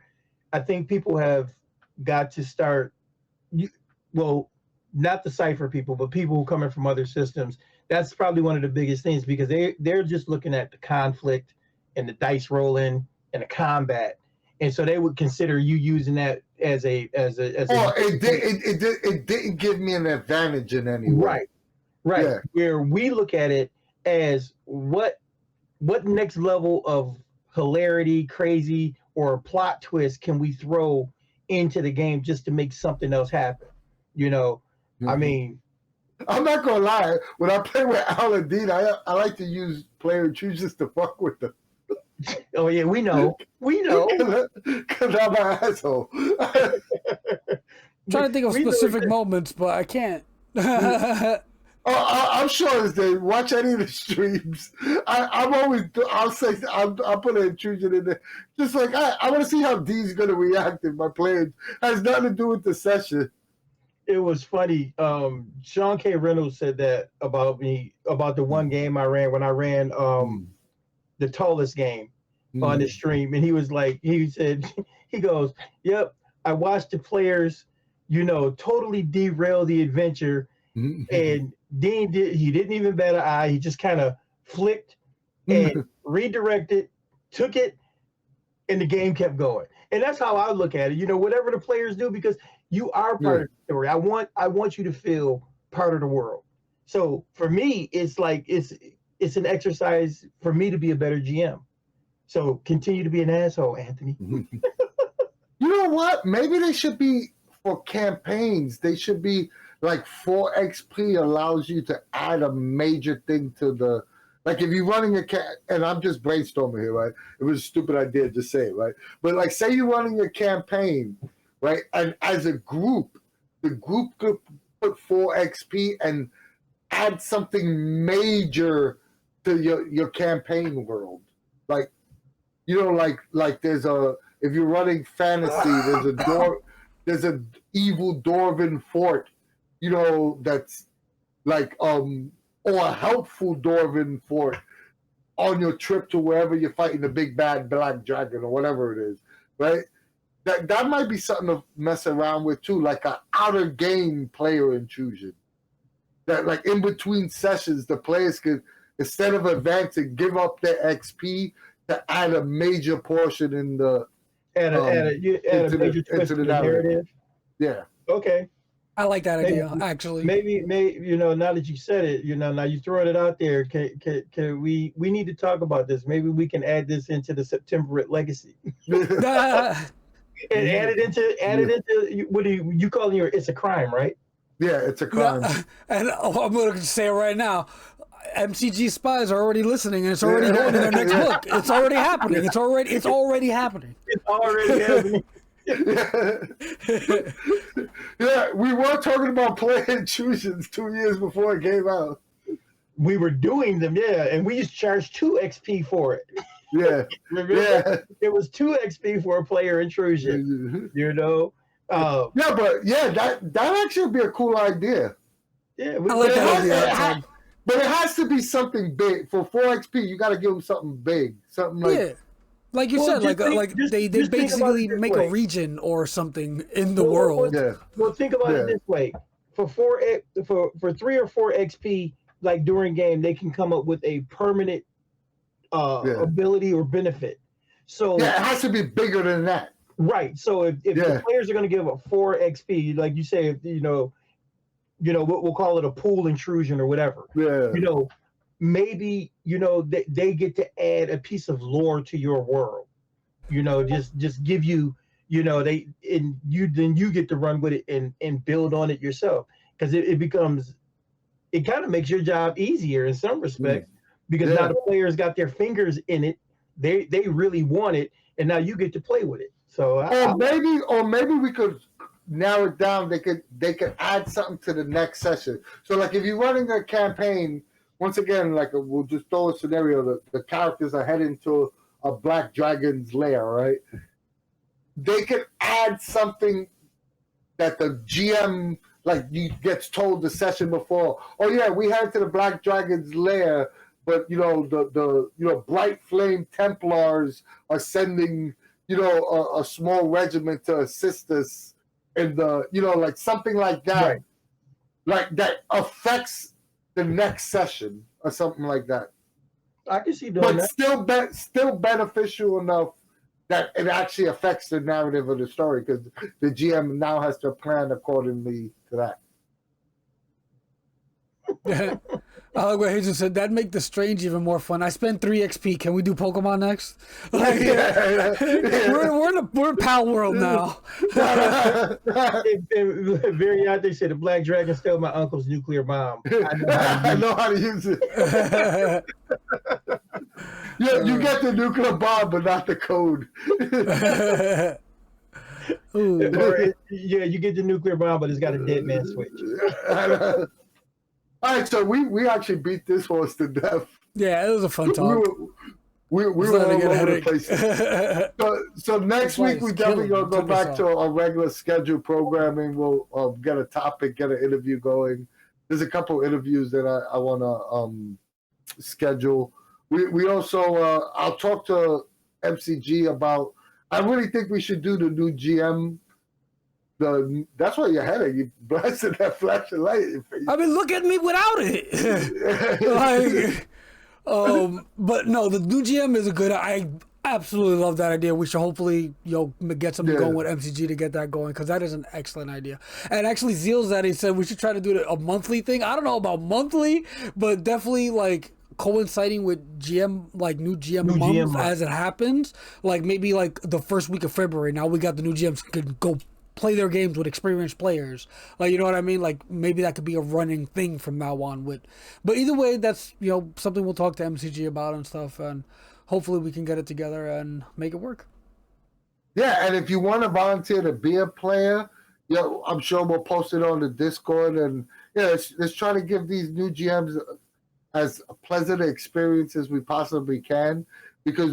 I think people have got to start. Well, not the Cypher people, but people coming from other systems. That's probably one of the biggest things because they're just looking at the conflict and the dice rolling and the combat. And so they would consider you using that as a. It didn't give me an advantage in any way. Right. Yeah. Where we look at it as what next level of hilarity, crazy, or a plot twist can we throw into the game just to make something else happen? You know, I mean, I'm not gonna lie. When I play with Aladdin, I like to use player chooses to fuck with them. oh yeah, we know. Because I'm an asshole. Trying to think of we know specific that- moments, but I can't. I'm sure as they watch any of the streams, I'm always, I'll put an intrusion in there. Just like, I want to see how D's going to react if my player has nothing to do with the session. It was funny. Sean K. Reynolds said that about me, about the one game I ran when I ran the tallest game on the stream. And he was like, he said, he goes, yep, I watched the players, totally derail the adventure. And Dean he didn't even bat an eye. He just kind of flicked and redirected, took it, and the game kept going. And that's how I look at it. Whatever the players do, because you are part of the story. I want you to feel part of the world. So for me, it's like it's an exercise for me to be a better GM. So continue to be an asshole, Anthony. You know what? Maybe they should be for campaigns. They should be like 4 XP allows you to add a major thing to the, like if you're running and I'm just brainstorming here, right? It was a stupid idea to say it, right? But like say you're running a campaign, right? And as a group, the group could put 4 XP and add something major to your campaign world. Like, like there's if you're running fantasy, there's a evil dwarven fort, that's like or a helpful dwarven fort on your trip to wherever you're fighting the big bad black dragon or whatever it is, right? That might be something to mess around with too, like an outer game player intrusion. That like in between sessions, the players could, instead of advancing, give up their XP to add a major portion in the add a major twist to the narrative. Yeah. Okay. I like that idea, actually. Maybe, now that you said it, now you're throwing it out there. Can we need to talk about this? Maybe we can add this into the Septemberate legacy. And add it into what are you calling it's a crime, right? Yeah, it's a crime. Yeah, and I'm going to say it right now. MCG spies are already listening, and it's already going in their next book. It's already happening. It's already happening. It's already happening. Yeah, we were talking about player intrusions 2 years before it came out. We were doing them, and we used to charge 2 XP for it. Yeah. Remember? It was 2 XP for a player intrusion. But that actually would be a cool idea. Yeah, I like that idea. But it has to be something big. For 4 XP, you got to give them something big, something like like you said, they basically make a region or something in the world. Well, think about it this way: for 3 or 4 XP, like during game, they can come up with a permanent ability or benefit. So it has to be bigger than that. Right. So if the players are going to give a 4 XP, like you say, we'll call it a pool intrusion or whatever. Yeah. Maybe they get to add a piece of lore to your world. Just give you, you get to run with it and build on it yourself, because it kind of makes your job easier in some respects, because now the players got their fingers in it. They really want it, and now you get to play with it. So maybe we could narrow it down. They could add something to the next session. So like if you're running a campaign, once again, like we'll just throw a scenario, the characters are heading to a black dragon's lair, right? They could add something that the GM gets told the session before. Oh yeah, we head to the black dragon's lair, but the bright flame Templars are sending a small regiment to assist us in the something like that, right. Like that affects the next session or something like that. I can see doing that. But still beneficial enough that it actually affects the narrative of the story, because the GM now has to plan accordingly to that. I like what Jesus said. That'd make the strange even more fun. I spent 3 XP. Can we do Pokemon next? Like, we're in Pal World now. Very out there said the Black Dragon stole my uncle's nuclear bomb. I know how to use it. Yeah, you get the nuclear bomb, but not the code. Yeah, you get the nuclear bomb, but it's got a dead man switch. All right, so we actually beat this horse to death. Yeah, it was a fun talk. We were all over the place. So next week we definitely gonna go back to our regular scheduled programming. We'll get a topic, get an interview going. There's a couple interviews that I want to schedule. We also I'll talk to MCG about. I really think we should do the new GM. That's why you're heading. You blasted that flashing light in your face. I mean, look at me without it. But no, the new GM is a good. I absolutely love that idea. We should hopefully get something going with MCG to get that going, because that is an excellent idea. And actually, Zeal's that he said we should try to do a monthly thing. I don't know about monthly, but definitely like coinciding with GM, like new GM month as it happens. Like maybe like the first week of February. Now we got the new GMs could go play their games with experienced players. Like, you know what I mean? Like maybe that could be a running thing from now on with. But either way, that's something we'll talk to MCG about and stuff, and hopefully we can get it together and make it work. Yeah, and if you want to volunteer to be a player, I'm sure we'll post it on the Discord, and let's try to give these new GMs as pleasant an experience as we possibly can, because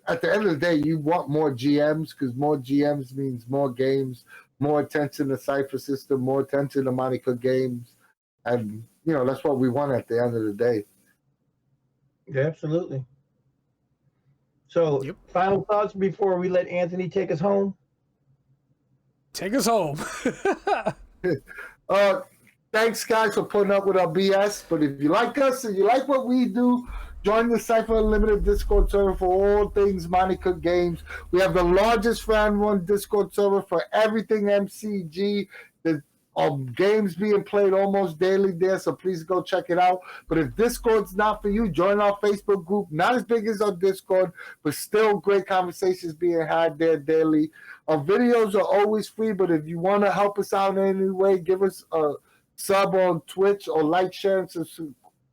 at the end of the day, you want more GMs, because more GMs means more games, more attention to Cypher system, more attention to Monica games, and that's what we want at the end of the day. Yeah, absolutely. So, Final thoughts before we let Anthony take us home? Take us home. Thanks, guys, for putting up with our BS. But if you like us and you like what we do, join the Cypher Unlimited Discord server for all things Monica games. We have the largest fan-run Discord server for everything MCG. The games being played almost daily there, so please go check it out. But if Discord's not for you, join our Facebook group. Not as big as our Discord, but still great conversations being had there daily. Our videos are always free, but if you want to help us out in any way, give us a sub on Twitch, or like, share, and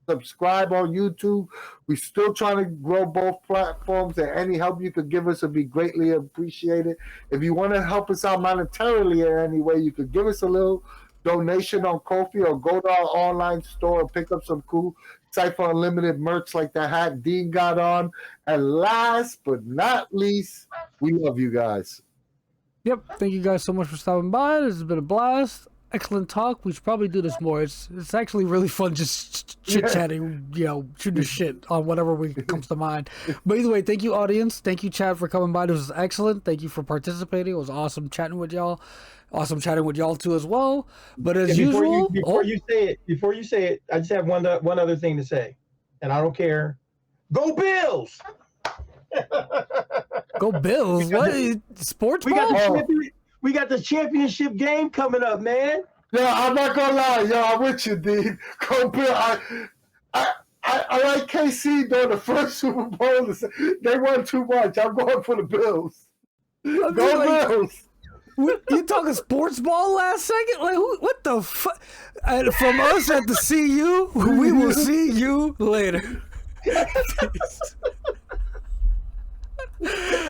subscribe on YouTube. We're still trying to grow both platforms, and any help you could give us would be greatly appreciated. If you want to help us out monetarily in any way, you could give us a little donation on Ko-fi, or go to our online store and pick up some cool Cypher Unlimited merch like the hat Dean got on. And last but not least, we love you guys. Yep. Thank you guys so much for stopping by. This has been a blast. Excellent talk. We should probably do this more. It's actually really fun just chit-chatting, shooting the shit on whatever comes to mind. But either way, thank you, audience. Thank you, Chad, for coming by. This was excellent. Thank you for participating. It was awesome chatting with y'all. Awesome chatting with y'all, too, as well. But as usual... Before you say it, I just have one other thing to say. And I don't care. Go Bills! Go Bills? What? Sports ball? We got the championship game coming up, man. I'm not gonna lie, I'm with you, Dean. Go Bill. I like KC during the first Super Bowl. They won too much. I'm going for the Bills. Go Bills. You talking sports ball last second? Like, what the fuck? From us at the CU, we will see you later.